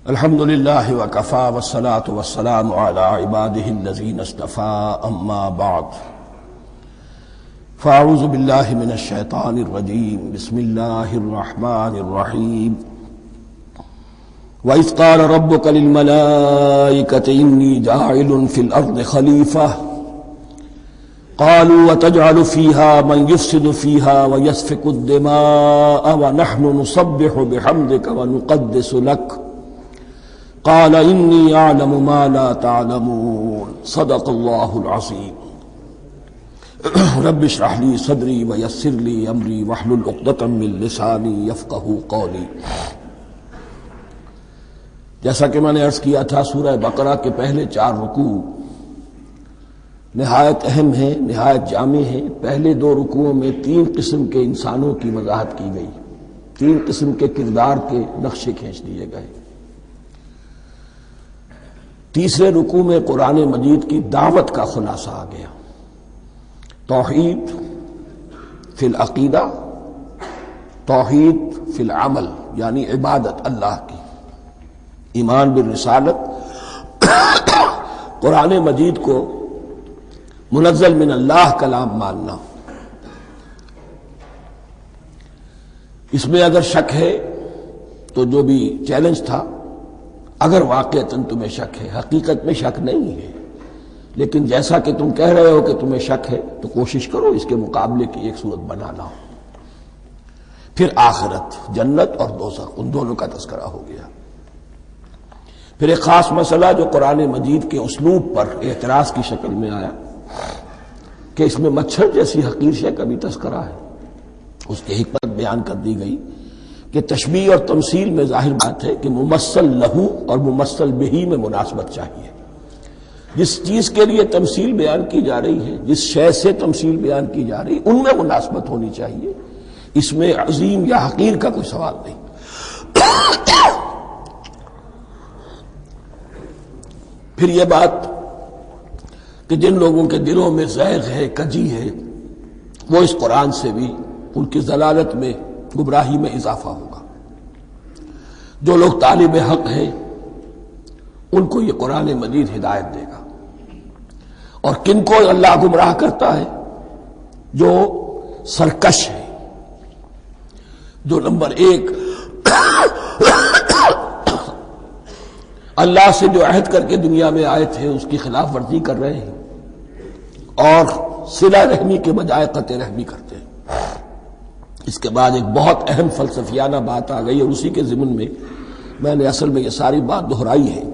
الحمد لله وكفى والصلاة والسلام على عباده الذين اصطفى أما بعد فأعوذ بالله من الشيطان الرجيم بسم الله الرحمن الرحيم وإذ قال ربك للملائكة إني جاعل في الأرض خليفة قالوا وتجعل فيها من يفسد فيها ويسفك الدماء ونحن نسبح بحمدك ونقدس لك قال إني أعلم ما لا تعلمون صدق الله العظيم رب اشرح لي صدري ويسر لي أمري واحلل عقدة من لساني يفقهوا قولي۔ جیسا کہ میں نے عرض کیا تھا، سورہ بقرہ کے پہلے 4 رکوع نہایت اہم ہیں، نہایت جامع ہیں۔ پہلے 2 رکوعوں میں 3 قسم کے انسانوں کی وضاحت کی گئی، 3 قسم کے کردار کے نقشے کھینچ دیے گئے۔ تیسرے رکوع میں قرآن مجید کی دعوت کا خلاصہ آ گیا، توحید فی العقیدہ، توحید فی العمل، یعنی عبادت اللہ کی، ایمان بالرسالت، قرآن مجید کو منزل من اللہ کلام ماننا۔ اس میں اگر شک ہے تو جو بھی چیلنج تھا، اگر واقعتاً تمہیں شک ہے، حقیقت میں شک نہیں ہے، لیکن جیسا کہ تم کہہ رہے ہو کہ تمہیں شک ہے تو کوشش کرو اس کے مقابلے کی ایک صورت بنا لاؤ۔ پھر آخرت، جنت اور دوزخ، ان دونوں کا تذکرہ ہو گیا۔ پھر ایک خاص مسئلہ جو قرآن مجید کے اسلوب پر اعتراض کی شکل میں آیا کہ اس میں مچھر جیسی حقیر شے کا بھی تذکرہ ہے، اس کی حکمت بیان کر دی گئی کہ تشبیہ اور تمثیل میں ظاہر بات ہے کہ ممثل لہو اور ممثل بہی میں مناسبت چاہیے۔ جس چیز کے لیے تمثیل بیان کی جا رہی ہے، جس شے سے تمثیل بیان کی جا رہی ہے، ان میں مناسبت ہونی چاہیے، اس میں عظیم یا حقیر کا کوئی سوال نہیں۔ پھر یہ بات کہ جن لوگوں کے دلوں میں زیغ ہے، کجی ہے، وہ اس قرآن سے بھی ان کی ضلالت میں، گمراہی میں اضافہ ہوگا۔ جو لوگ طالب حق ہیں ان کو یہ قرآن مجید ہدایت دے گا۔ اور کن کو اللہ گمراہ کرتا ہے؟ جو سرکش ہے، جو نمبر 1 اللہ سے جو عہد کر کے دنیا میں آئے تھے اس کی خلاف ورزی کر رہے ہیں اور صلہ رحمی کے بجائے قطع رحمی کرتے ہیں۔ اس کے بعد ایک بہت اہم فلسفیانہ بات آ گئی، اور اسی کے ضمن میں میں نے اصل میں یہ ساری بات دہرائی ہے۔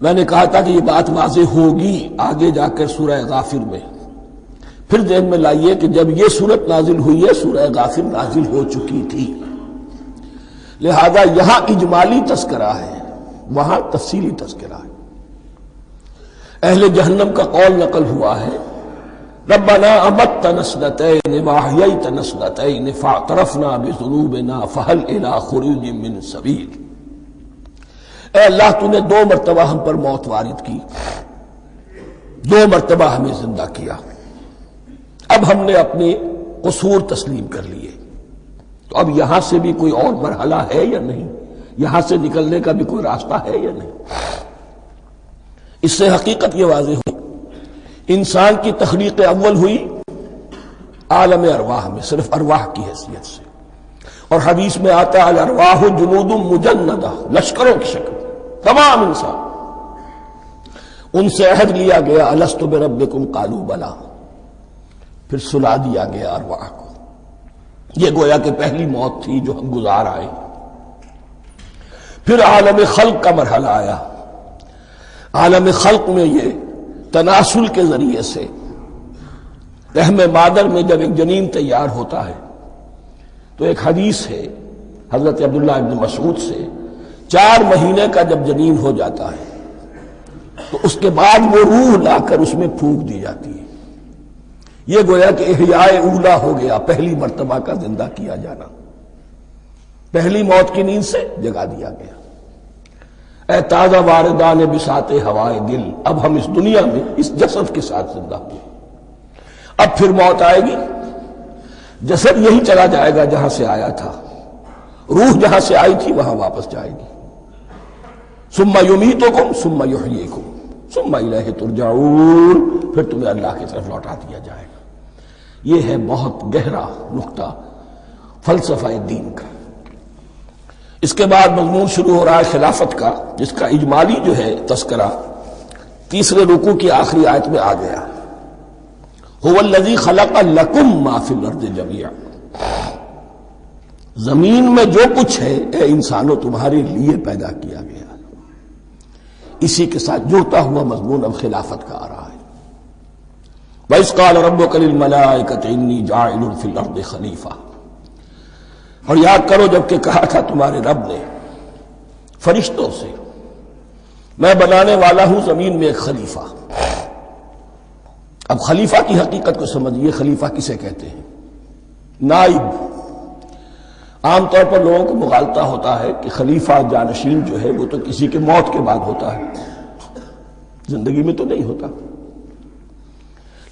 میں نے کہا تھا کہ یہ بات واضح ہوگی آگے جا کر سورہ غافر میں۔ پھر ذہن میں لائیے کہ جب یہ سورت نازل ہوئی ہے، سورہ غافر نازل ہو چکی تھی، لہذا یہاں اجمالی تذکرہ ہے، وہاں تفصیلی تذکرہ ہے۔ اہل جہنم کا قول نقل ہوا ہے، ربنا امتنا اثنتین واحییتنا اثنتین فاعترفنا بذنوبنا فہل الی خروج من سبیل۔ اے اللہ، تو نے 2 مرتبہ ہم پر موت وارد کی، 2 مرتبہ ہمیں زندہ کیا، اب ہم نے اپنے قصور تسلیم کر لیے، تو اب یہاں سے بھی کوئی اور مرحلہ ہے یا نہیں؟ یہاں سے نکلنے کا بھی کوئی راستہ ہے یا نہیں؟ اس سے حقیقت یہ واضح ہوئی، انسان کی تخلیق اول ہوئی عالم ارواح میں، صرف ارواح کی حیثیت سے، اور حدیث میں آتا ہے الارواح جنود مجندہ، لشکروں کی شکل، تمام انسان۔ ان سے عہد لیا گیا الست بربکم قالوا بلی، پھر سلا دیا گیا ارواح کو۔ یہ گویا کہ پہلی موت تھی جو ہم گزار آئے۔ پھر عالم خلق کا مرحلہ آیا۔ عالم خلق میں یہ تناسل کے ذریعے سے رحم مادر میں جب ایک جنین تیار ہوتا ہے تو ایک حدیث ہے حضرت عبداللہ ابن مسعود سے، 4 مہینے کا جب جنین ہو جاتا ہے تو اس کے بعد وہ روح لا کر اس میں پھونک دی جاتی ہے۔ یہ گویا کہ احیاء اولا ہو گیا، پہلی مرتبہ کا زندہ کیا جانا، پہلی موت کی نیند سے جگا دیا گیا۔ اے تازہ واردان بساط ہوائے دل، اب ہم اس دنیا میں اس جسد کے ساتھ زندہ ہوئے، اب پھر موت آئے گی، جسد یہی چلا جائے گا جہاں سے آیا تھا، روح جہاں سے آئی تھی وہاں واپس جائے گی. ثم یمیتکم ثم یحییکم ثم الیہ ترجعون، پھر تمہیں اللہ کی طرف لوٹا دیا جائے گا. یہ ہے بہت گہرا نقطہ فلسفہ دین کا. اس کے بعد مضمون شروع ہو رہا ہے خلافت کا، جس کا اجمالی جو ہے تذکرہ تیسرے رکوع کی آخری آیت میں آ گیا. هو الذی خلق لکم ما فی الارض جمیعا، زمین میں جو کچھ ہے اے انسانوں تمہارے لیے پیدا کیا گیا. اسی کے ساتھ جڑتا ہوا مضمون اب خلافت کا آ رہا ہے. وَإِذْ قَالَ رَبُّكَ لِلْمَلَائِكَةِ إِنِّي جَاعِلٌ فِي الْأَرْضِ خَلِيفَةً، اور یاد کرو جب کہ کہا تھا تمہارے رب نے فرشتوں سے میں بنانے والا ہوں زمین میں ایک خلیفہ. اب خلیفہ کی حقیقت کو سمجھیے. خلیفہ کسے کہتے ہیں؟ نائب. عام طور پر لوگوں کو مغالطہ ہوتا ہے کہ خلیفہ جانشین جو ہے وہ تو کسی کے موت کے بعد ہوتا ہے، زندگی میں تو نہیں ہوتا.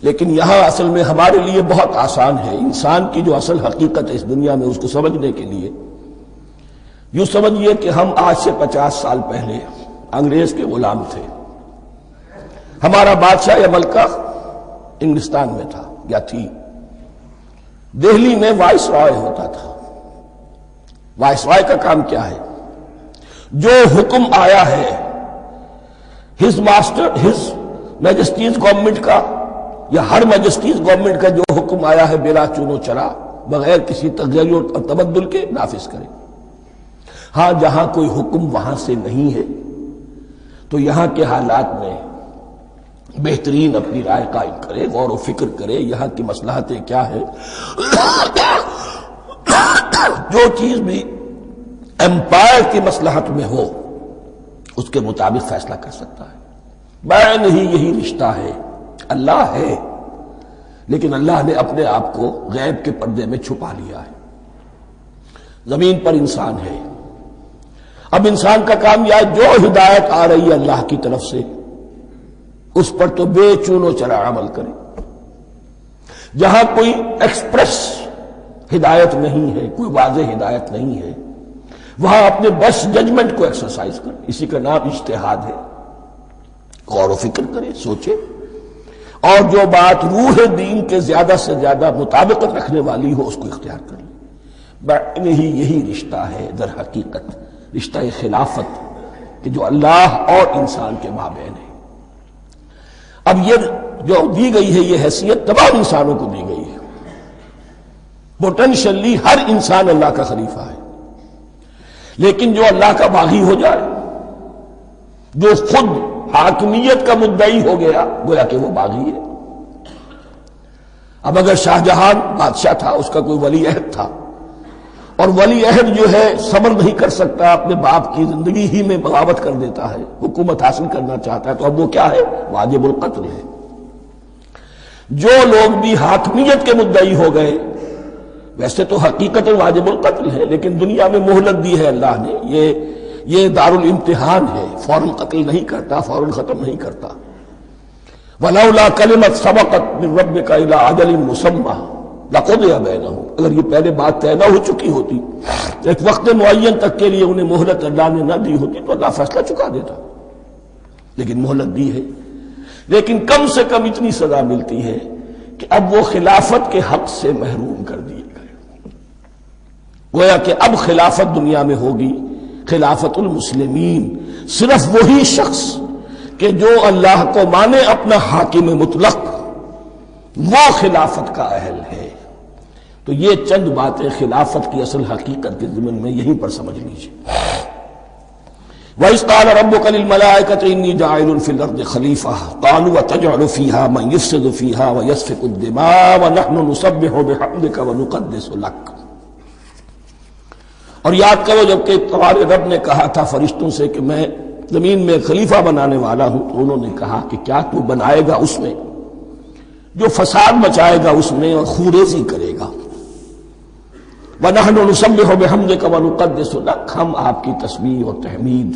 لیکن یہاں اصل میں ہمارے لیے بہت آسان ہے. انسان کی جو اصل حقیقت ہے اس دنیا میں اس کو سمجھنے کے لیے یوں سمجھیے کہ ہم آج سے 50 سال پہلے انگریز کے غلام تھے. ہمارا بادشاہ یا ملکہ انگلستان میں تھا یا تھی. دہلی میں وائس رائے ہوتا تھا. وائس رائے کا کام کیا ہے؟ جو حکم آیا ہے his master his majesty's government کا یا ہر میجسٹیز گورنمنٹ کا جو حکم آیا ہے بلا چون و چرا بغیر کسی تغیر اور تبدل کے نافذ کرے. ہاں جہاں کوئی حکم وہاں سے نہیں ہے تو یہاں کے حالات میں بہترین اپنی رائے قائم کرے، غور و فکر کرے یہاں کی مصلحتیں کیا ہے. جو چیز بھی امپائر کی مصلحت میں ہو اس کے مطابق فیصلہ کر سکتا ہے. بین ہی یہی رشتہ ہے. اللہ ہے لیکن اللہ نے اپنے آپ کو غیب کے پردے میں چھپا لیا ہے. زمین پر انسان ہے. اب انسان کا کام یہ ہے جو ہدایت آ رہی ہے اللہ کی طرف سے اس پر تو بے چون و چرا عمل کرے. جہاں کوئی ایکسپریس ہدایت نہیں ہے، کوئی واضح ہدایت نہیں ہے، وہاں اپنے بس ججمنٹ کو ایکسرسائز کرے. اسی کا نام اجتہاد ہے. غور و فکر کرے، سوچے، اور جو بات روح دین کے زیادہ سے زیادہ مطابقت رکھنے والی ہو اس کو اختیار کر لے. بین ہی یہی رشتہ ہے در حقیقت رشتہ خلافت کہ جو اللہ اور انسان کے مابین ہے. اب یہ جو دی گئی ہے یہ حیثیت تمام انسانوں کو دی گئی ہے. پوٹینشلی ہر انسان اللہ کا خلیفہ ہے. لیکن جو اللہ کا باغی ہو جائے، جو خود حاکمیت کا مدعی ہو گیا، گویا کہ وہ باغی ہے. اب اگر شاہ جہان بادشاہ تھا، اس کا کوئی ولی عہد تھا، اور ولی عہد جو ہے صبر نہیں کر سکتا، اپنے باپ کی زندگی ہی میں بغاوت کر دیتا ہے، حکومت حاصل کرنا چاہتا ہے، تو اب وہ کیا ہے؟ واجب القتل ہے. جو لوگ بھی حاکمیت کے مدعی ہو گئے ویسے تو حقیقت واجب القتل ہے، لیکن دنیا میں مہلت دی ہے اللہ نے. یہ دار الامتحان ہے. فوراً قتل نہیں کرتا، فوراً ختم نہیں کرتا. وَلَوْلَا كَلِمَةٌ سَبَقَتْ مِن رَبِّكَ إِلَىٰ أَجَلٍ مُّسَمًّى لَقُضِيَ بَيْنَهُمْ، اگر یہ پہلے بات طے نہ ہو چکی ہوتی، ایک وقت معین تک کے لیے انہیں مہلت اللہ نے نہ دی ہوتی تو اللہ فیصلہ چکا دیتا. لیکن مہلت دی ہے. لیکن کم سے کم اتنی سزا ملتی ہے کہ اب وہ خلافت کے حق سے محروم کر دیے گئے. گویا کہ اب خلافت دنیا میں ہوگی خلافت المسلمین. صرف وہی شخص کہ جو اللہ کو مانے اپنا حاکم مطلق وہ خلافت کا اہل ہے. تو یہ چند باتیں خلافت کی اصل حقیقت کے ضمن میں یہیں پر سمجھ لیجیے. وَإِذْ قَالَ رَبُّكَ لِلْمَلَائِكَةِ إِنِّي جَاعِلٌ فِي الْأَرْضِ خَلِيفَةً قَالُوا وَتَجْعَلُ فِيهَا مَن يُفْسِدُ فِيهَا وَيَسْفِكُ الدِّمَاءَ وَنَحْنُ نُسَبِّحُ بِحَمْدِكَ وَنُقَدِّسُ لَكَ. اور یاد کرو جب کہ تمہارے رب نے کہا تھا فرشتوں سے کہ میں زمین میں خلیفہ بنانے والا ہوں، تو انہوں نے کہا کہ کیا تو بنائے گا اس میں جو فساد مچائے گا اس میں اور خوریزی کرے گا. وَنَحْنُ نُسَبِّحُ بِحَمْدِكَ وَنُقَدِّسُ لَكَ، ہم آپ کی تسبیح اور تحمید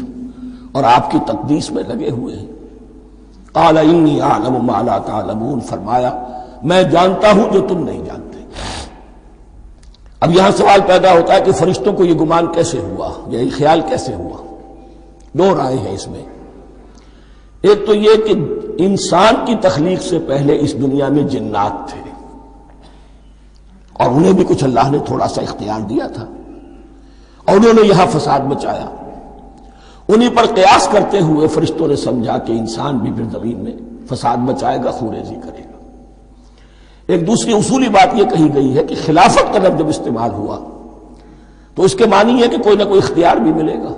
اور آپ کی تقدیس میں لگے ہوئے ہیں. قَالَ إِنِّي أَعْلَمُ مَا لَا تَعْلَمُونَ، فرمایا میں جانتا ہوں جو تم نہیں جانتے. اب یہاں سوال پیدا ہوتا ہے کہ فرشتوں کو یہ گمان کیسے ہوا، یہ خیال کیسے ہوا؟ دو رائے ہیں اس میں۔ ایک تو یہ کہ انسان کی تخلیق سے پہلے اس دنیا میں جنات تھے، اور انہیں بھی کچھ اللہ نے تھوڑا سا اختیار دیا تھا، اور انہوں نے یہاں فساد مچایا۔ انہی پر قیاس کرتے ہوئے فرشتوں نے سمجھا کہ انسان بھی پھر زمین میں فساد مچائے گا، خوریزی کرے گا۔ ایک دوسری اصولی بات یہ کہی گئی ہے کہ خلافت کا لفظ جب استعمال ہوا تو اس کے معنی ہے کہ کوئی نہ کوئی اختیار بھی ملے گا۔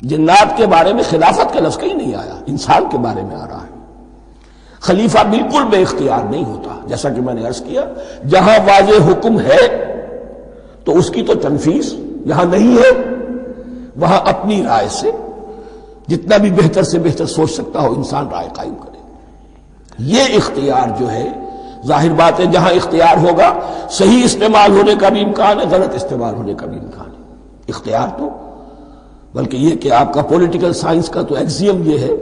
جنات کے بارے میں خلافت کا لفظ کہیں نہیں آیا، انسان کے بارے میں آ رہا ہے۔ خلیفہ بالکل بے اختیار نہیں ہوتا، جیسا کہ میں نے عرض کیا، جہاں واضح حکم ہے تو اس کی تو تنفیذ، جہاں نہیں ہے وہاں اپنی رائے سے جتنا بھی بہتر سے بہتر سوچ سکتا ہو انسان رائے قائم کرے۔ یہ اختیار جو ہے، ظاہر بات ہے جہاں اختیار ہوگا صحیح استعمال ہونے کا بھی امکان ہے، غلط استعمال ہونے کا بھی امکان ہے۔ اختیار تو بلکہ یہ کہ آپ کا پولیٹیکل سائنس کا تو ایکسیم یہ ہے،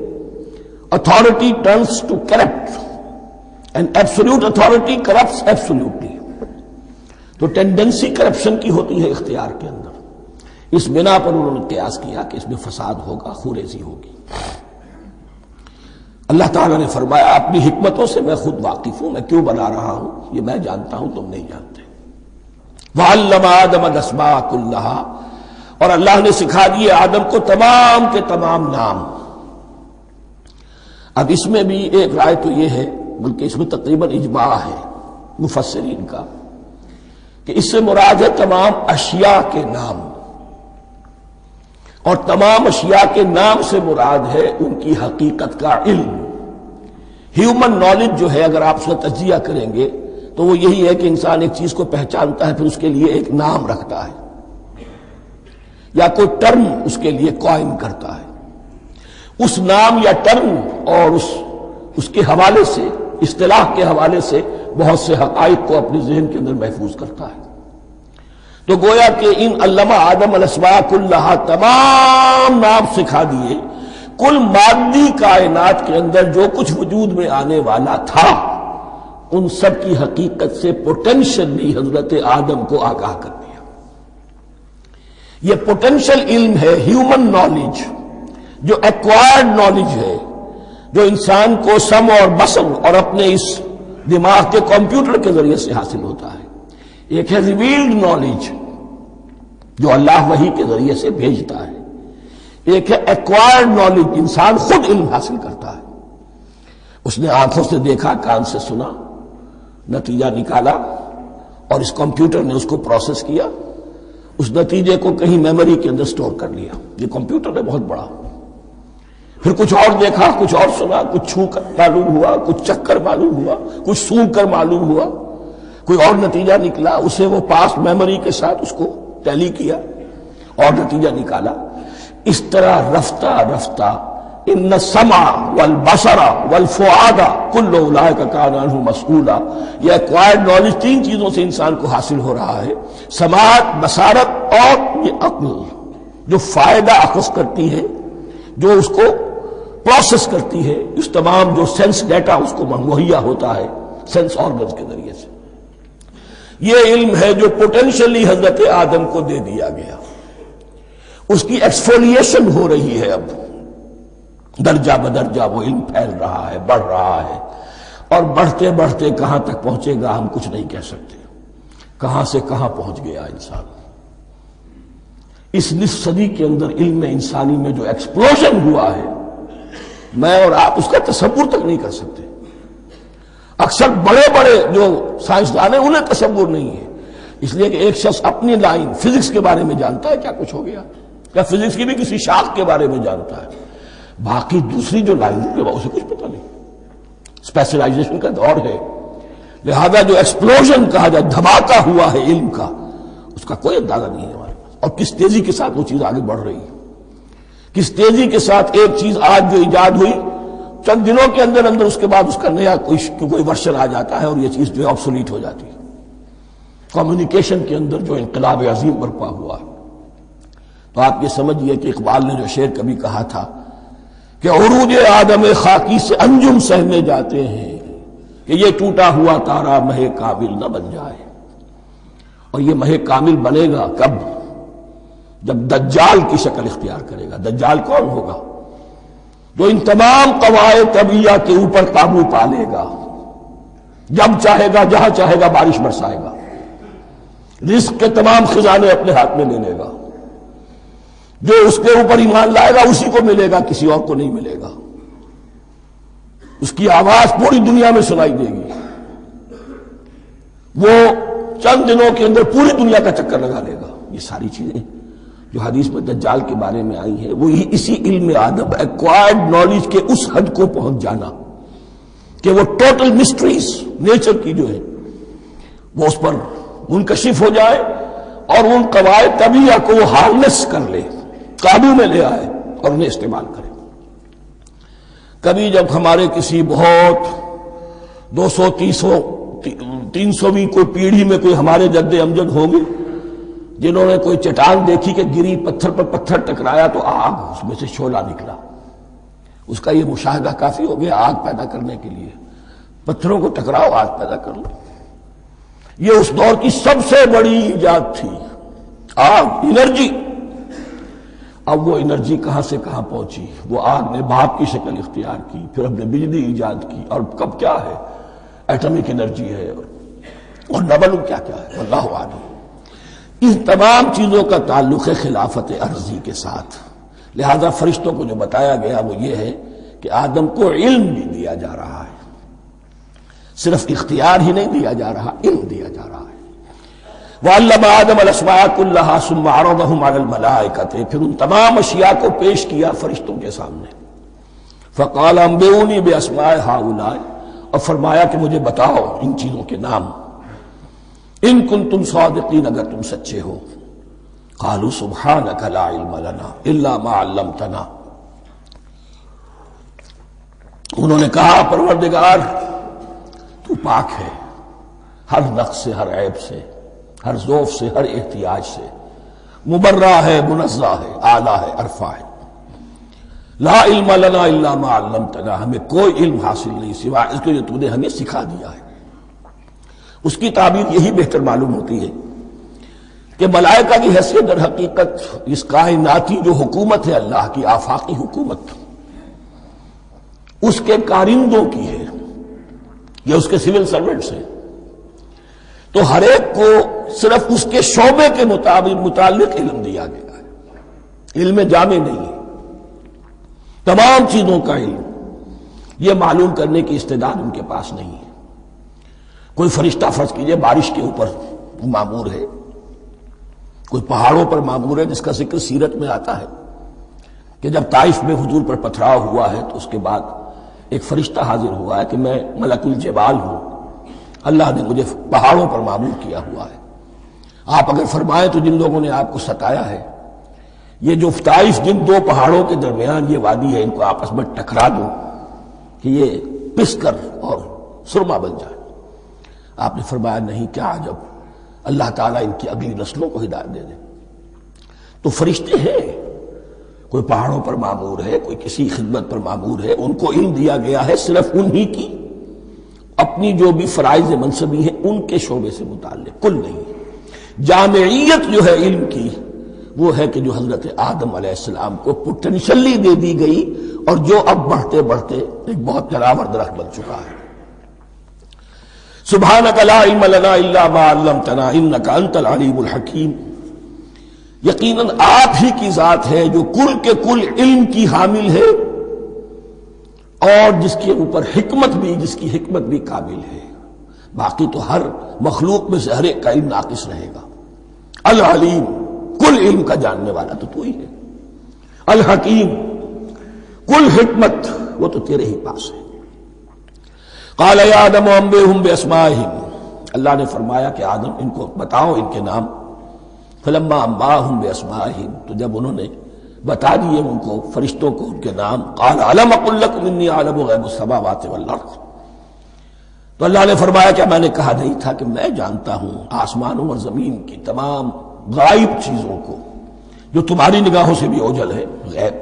authority turns to corrupt and absolute authority corrupts absolutely۔ تو ٹینڈنسی کرپشن کی ہوتی ہے اختیار کے اندر۔ اس بنا پر انہوں نے قیاس کیا کہ اس میں فساد ہوگا، خوریزی ہوگی۔ اللہ تعالیٰ نے فرمایا اپنی حکمتوں سے میں خود واقف ہوں، میں کیوں بنا رہا ہوں یہ میں جانتا ہوں، تم نہیں جانتے۔ وَعَلَّمَ آدَمَ الْأَسْمَاءَ كُلَّهَا، اور اللہ نے سکھا دیے آدم کو تمام کے تمام نام۔ اب اس میں بھی ایک رائے تو یہ ہے، بلکہ اس میں تقریباً اجماع ہے مفسرین کا، کہ اس سے مراد ہے تمام اشیاء کے نام، اور تمام اشیاء کے نام سے مراد ہے ان کی حقیقت کا علم۔ ہیومن نالج جو ہے، اگر آپ اس کا تجزیہ کریں گے تو وہ یہی ہے کہ انسان ایک چیز کو پہچانتا ہے، پھر اس کے لیے ایک نام رکھتا ہے یا کوئی ٹرم اس کے لیے قائم کرتا ہے۔ اس نام یا ٹرم اور اس کے حوالے سے، اصطلاح کے حوالے سے بہت سے حقائق کو اپنے ذہن کے اندر محفوظ کرتا ہے۔ تو گویا کہ ان علمہ آدم الاسماء کلہا، تمام نام سکھا دیے کل مادی کائنات کے اندر جو کچھ وجود میں آنے والا تھا، ان سب کی حقیقت سے پوٹینشلی حضرت آدم کو آگاہ کر دیا۔ یہ پوٹینشل علم ہے، ہیومن نالج، جو ایکوائرڈ نالج ہے، جو انسان کو سم اور بصر اور اپنے اس دماغ کے کمپیوٹر کے ذریعے سے حاصل ہوتا ہے۔ ایک ہے ریویلڈ نالج جو اللہ وحی کے ذریعے سے بھیجتا ہے، ایک ہے ایکوائرڈ نالج، انسان خود علم حاصل کرتا ہے۔ اس نے آنکھوں سے دیکھا، کان سے سنا، نتیجہ نکالا، اور اس کمپیوٹر نے اس کو پروسیس کیا، اس نتیجے کو کہیں میموری کے اندر سٹور کر لیا۔ یہ کمپیوٹر ہے بہت بڑا۔ پھر کچھ اور دیکھا، کچھ اور سنا، کچھ چھو کر معلوم ہوا، کچھ چکھ کر معلوم ہوا، کچھ سونگھ کر معلوم ہوا، کوئی اور نتیجہ نکلا، اسے وہ پاس میموری کے ساتھ اس کو ٹیلی کیا اور نتیجہ نکالا۔ اس طرح رفتہ رفتہ ان السمع والبصر والفؤاد کل اولئک کان عنہ مسئولا، یہ ایکوائرڈ نالج تین چیزوں سے انسان کو حاصل ہو رہا ہے، سماعت، بصارت اور یہ عقل، جو فائدہ اخذ کرتی ہے، جو اس کو پروسیس کرتی ہے، اس تمام جو سینس ڈیٹا اس کو مہیا ہوتا ہے سینس آرگنز کے ذریعے سے۔ یہ علم ہے جو پوٹینشلی حضرت آدم کو دے دیا گیا۔ اس کی ایکسفولیشن ہو رہی ہے، اب درجہ بدرجہ وہ علم پھیل رہا ہے، بڑھ رہا ہے، اور بڑھتے بڑھتے کہاں تک پہنچے گا ہم کچھ نہیں کہہ سکتے۔ کہاں سے کہاں پہنچ گیا انسان۔ اس نصف صدی کے اندر علم انسانی میں جو ایکسپلوژن ہوا ہے، میں اور آپ اس کا تصور تک نہیں کر سکتے۔ اکثر بڑے بڑے جو سائنسدان ہیں انہیں تصور نہیں ہے، اس لیے کہ ایک شخص اپنی لائن فزکس کے بارے میں جانتا ہے کیا کچھ ہو گیا، یا فزکس کی بھی کسی شاخ کے بارے میں جانتا ہے، باقی دوسری جو لائن ہے اسے کچھ پتہ نہیں۔ اسپیشلائزیشن کا دور ہے، لہذا جو ایکسپلوژن کہا جائے، دھماکہ ہوا ہے علم کا، اس کا کوئی اندازہ نہیں ہے ہمارے پاس، اور کس تیزی کے ساتھ وہ چیز آگے بڑھ رہی ہے، کس تیزی کے ساتھ ایک چیز آج جو ایجاد ہوئی چند دنوں کے اندر اندر اس کے بعد اس کا نیا کوئی ورشن آ جاتا ہے اور یہ چیز جو ہے آبسولیٹ ہو جاتی ہے۔ کمیونیکیشن کے اندر جو انقلاب عظیم برپا ہوا ہے، تو آپ یہ سمجھیے کہ اقبال نے جو شعر کبھی کہا تھا کہ عروج آدم خاکی سے انجم سہمے جاتے ہیں کہ یہ ٹوٹا ہوا تارا مہ کامل نہ بن جائے، اور یہ مہ کامل بنے گا کب؟ جب دجال کی شکل اختیار کرے گا۔ دجال کون ہوگا؟ جو ان تمام قواعد طبیعہ کے اوپر قابو پا لے گا، جب چاہے گا جہاں چاہے گا بارش برسائے گا، رزق کے تمام خزانے اپنے ہاتھ میں لے لے گا، جو اس کے اوپر ایمان لائے گا اسی کو ملے گا، کسی اور کو نہیں ملے گا، اس کی آواز پوری دنیا میں سنائی دے گی، وہ چند دنوں کے اندر پوری دنیا کا چکر لگا لے گا۔ یہ ساری چیزیں جو حدیث میں دجال کے بارے میں آئی ہیں وہ اسی علم آدم ایکوائرڈ نالج کے اس حد کو پہنچ جانا کہ وہ ٹوٹل مسٹریز نیچر کی جو ہے وہ اس پر منکشف ہو جائے اور ان قواعد طبیعہ کو وہ ہارنس کر لے، قابو میں لے آئے اور انہیں استعمال کرے۔ کبھی جب ہمارے کسی بہت 200-300ویں کوئی پیڑھی میں کوئی ہمارے جد امجد ہوں گے جنہوں نے کوئی چٹان دیکھی کہ گری، پتھر پر پتھر ٹکرایا تو آگ، اس میں سے شعلہ نکلا، اس کا یہ مشاہدہ کافی ہو گیا آگ پیدا کرنے کے لیے۔ پتھروں کو ٹکراؤ، آگ پیدا کر لو۔ یہ اس دور کی سب سے بڑی ایجاد تھی، آگ، انرجی۔ اب وہ انرجی کہاں سے کہاں پہنچی؟ وہ آگ نے بھاپ کی شکل اختیار کی، پھر ہم نے بجلی ایجاد کی، اور کب کیا ہے؟ ایٹمک انرجی ہے، اور نہ معلوم کیا کیا ہے، واللہ اعلم۔ ان تمام چیزوں کا تعلق ہے خلافت ارضی کے ساتھ، لہذا فرشتوں کو جو بتایا گیا وہ یہ ہے کہ آدم کو علم بھی دیا جا رہا ہے، صرف اختیار ہی نہیں دیا جا رہا، علم دیا جا رہا ہے۔ وَعَلَّمَ آدَمَ الْأَسْمَاءَ كُلَّهَا ثُمَّ عَرَضَهُمْ عَلَى الْمَلَائِكَةِ، پھر ان تمام اشیاء کو پیش کیا فرشتوں کے سامنے۔ فَقَالَ أَنبِئُونِي بِأَسْمَاءِ هَؤُلَاءِ، اور فرمایا کہ مجھے بتاؤ ان چیزوں کے نام، ان کنتم صادقین، اگر تم سچے ہو۔ قالوا سبحانک لا علم لنا الا ما علمتنا، انہوں نے کہا پروردگار تو پاک ہے ہر نقص سے، ہر عیب سے، ہر ضعف سے، ہر احتیاج سے، مبرہ ہے، منزہ ہے، اعلیٰ ہے، عرفہ ہے۔ لا علم لنا الا ما علمتنا، ہمیں کوئی علم حاصل نہیں سوائے اس کو جو تو نے ہمیں سکھا دیا ہے۔ اس کی تعبیر یہی بہتر معلوم ہوتی ہے کہ ملائکہ کی حیثیت در حقیقت اس کائناتی جو حکومت ہے اللہ کی، آفاقی حکومت، اس کے کارندوں کی ہے، یہ اس کے سول سرونٹس ہیں، تو ہر ایک کو صرف اس کے شعبے کے متعلق علم دیا گیا ہے، علم جامع نہیں ہے، تمام چیزوں کا علم یہ معلوم کرنے کی استعداد ان کے پاس نہیں ہے۔ کوئی فرشتہ فرض کیجئے بارش کے اوپر مامور ہے، کوئی پہاڑوں پر مامور ہے، جس کا ذکر سیرت میں آتا ہے کہ جب طائف میں حضور پر پتھراؤ ہوا ہے تو اس کے بعد ایک فرشتہ حاضر ہوا ہے کہ میں ملک الجبال ہوں، اللہ نے مجھے پہاڑوں پر مامور کیا ہوا ہے، آپ اگر فرمائیں تو جن لوگوں نے آپ کو ستایا ہے، یہ جو طائف جن دو پہاڑوں کے درمیان یہ وادی ہے، ان کو آپس میں ٹکرا دو کہ یہ پس کر اور سرما بن جائے۔ آپ نے فرمایا نہیں، کیا عجب، اللہ تعالیٰ ان کی اگلی نسلوں کو ہدایت دے دے۔ تو فرشتے ہیں، کوئی پہاڑوں پر مامور ہے، کوئی کسی خدمت پر مامور ہے، ان کو علم دیا گیا ہے صرف انہی کی اپنی جو بھی فرائض منصبی ہیں ان کے شعبے سے متعلق، کل نہیں۔ جامعیت جو ہے علم کی وہ ہے کہ جو حضرت آدم علیہ السلام کو پوٹینشلی دے دی گئی اور جو اب بڑھتے بڑھتے ایک بہت جلاور درخت بن چکا ہے۔ سبحانک لا علم لنا الا ما علمتنا انک انت العلیم الحکیم، یقیناً آپ ہی کی ذات ہے جو کل کے کل علم کی حامل ہے اور جس کے اوپر حکمت بھی، جس کی حکمت بھی کامل ہے، باقی تو ہر مخلوق میں سے ہر ایک کا علم ناقص رہے گا۔ العلیم، کل علم کا جاننے والا تو ہی ہے، الحکیم، کل حکمت وہ تو تیرے ہی پاس ہے۔ قال یا آدم انبئہم باسمائہم، اللہ نے فرمایا کہ آدم ان کو بتاؤ ان کے نام۔ فلما انباہم باسمائہم، تو جب انہوں نے بتا دیے ان کو، فرشتوں کو، ان کے نام، قال الم اقل لکم انی اعلم غیب السماوات والارض، تو اللہ نے فرمایا کہ میں نے کہا نہیں تھا کہ میں جانتا ہوں آسمانوں اور زمین کی تمام غائب چیزوں کو جو تمہاری نگاہوں سے بھی اوجھل ہے، غیب،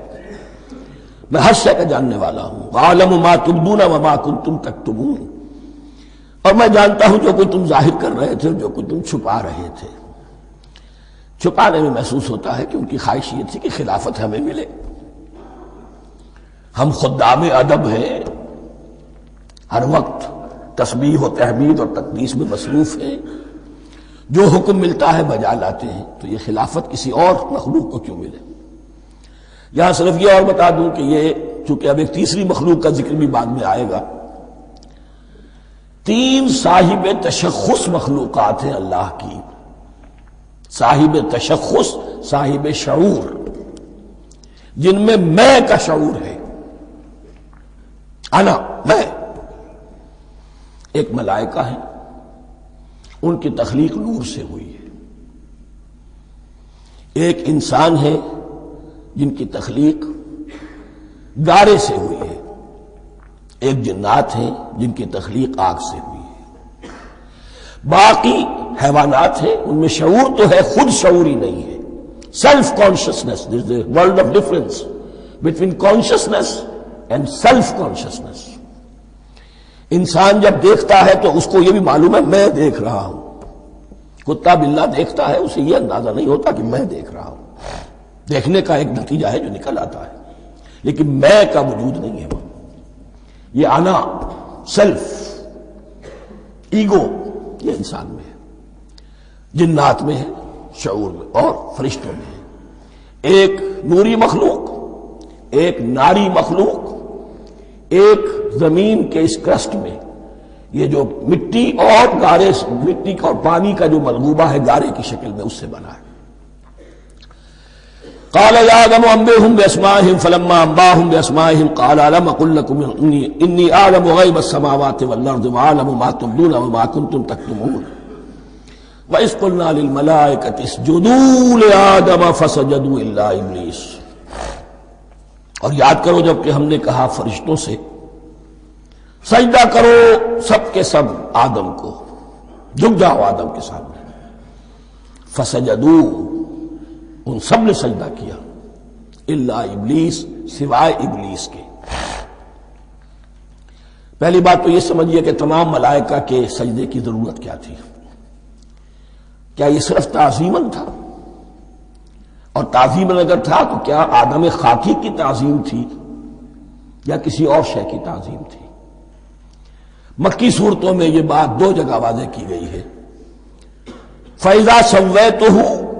میں ہر شے کا جاننے والا ہوں۔ وَأَعْلَمُ مَا تُبْدُونَ وَمَا كُنْتُمْ تَكْتُمُونَ، اور میں جانتا ہوں جو کوئی تم ظاہر کر رہے تھے، جو کوئی تم چھپا رہے تھے، چھپانے میں محسوس ہوتا ہے کہ ان کی خواہش یہ تھی کہ خلافت ہمیں ملے. ہم خدام ادب ہیں، ہر وقت تسبیح و تحمید اور تقدیس میں مصروف ہیں، جو حکم ملتا ہے بجا لاتے ہیں، تو یہ خلافت کسی اور مخلوق کو کیوں ملے؟ یہاں صرف یہ اور بتا دوں کہ یہ چونکہ اب ایک تیسری مخلوق کا ذکر بھی بعد میں آئے گا، 3 صاحب تشخص مخلوقات ہیں اللہ کی، صاحب تشخص، صاحب شعور، جن میں میں کا شعور ہے، انا، میں. ایک ملائکہ ہے، ان کی تخلیق نور سے ہوئی ہے. ایک انسان ہے جن کی تخلیق گارے سے ہوئی ہے. ایک جنات ہیں جن کی تخلیق آگ سے ہوئی ہے. باقی حیوانات ہیں، ان میں شعور تو ہے، خود شعور ہی نہیں ہے. Self consciousness, there is a world of difference between consciousness and self consciousness. انسان جب دیکھتا ہے تو اس کو یہ بھی معلوم ہے میں دیکھ رہا ہوں. کتا بلہ دیکھتا ہے، اسے یہ اندازہ نہیں ہوتا کہ میں دیکھ رہا ہوں. دیکھنے کا ایک نتیجہ ہے جو نکل آتا ہے، لیکن میں کا وجود نہیں ہے. یہ انا، سیلف، ایگو، یہ انسان میں ہے، جنات میں ہے، شعور میں، اور فرشتوں میں ہے. ایک نوری مخلوق، ایک ناری مخلوق، ایک زمین کے اس کرسٹ میں، یہ جو مٹی اور گارے، مٹی اور پانی کا جو ملغوبہ ہے گارے کی شکل میں، اس سے بنا ہے. قال يا آدم انبئهم بأسمائهم فلما انبأهم بأسمائهم قال ألم أقل لكم إني أعلم غيب السماوات والأرض وأعلم ما تبدون وما كنتم تكتمون وإذ قلنا للملائكة اسجدوا لآدم فسجدوا إلا إبليس. اور یاد کرو جب کہ ہم نے کہا فرشتوں سے سجدہ کرو سب کے سب آدم کو، جھک جاؤ آدم کے سامنے. فسجدوا، ان سب نے سجدہ کیا، الا ابلیس، سوائے ابلیس کے. پہلی بات تو یہ سمجھیے کہ تمام ملائکہ کے سجدے کی ضرورت کیا تھی؟ کیا یہ صرف تعظیماً تھا؟ اور تعظیماً اگر تھا تو کیا آدم خاکی کی تعظیم تھی یا کسی اور شے کی تعظیم تھی؟ مکی صورتوں میں یہ بات 2 جگہ واضح کی گئی ہے. فَإِذَا سَوَّيْتُهُ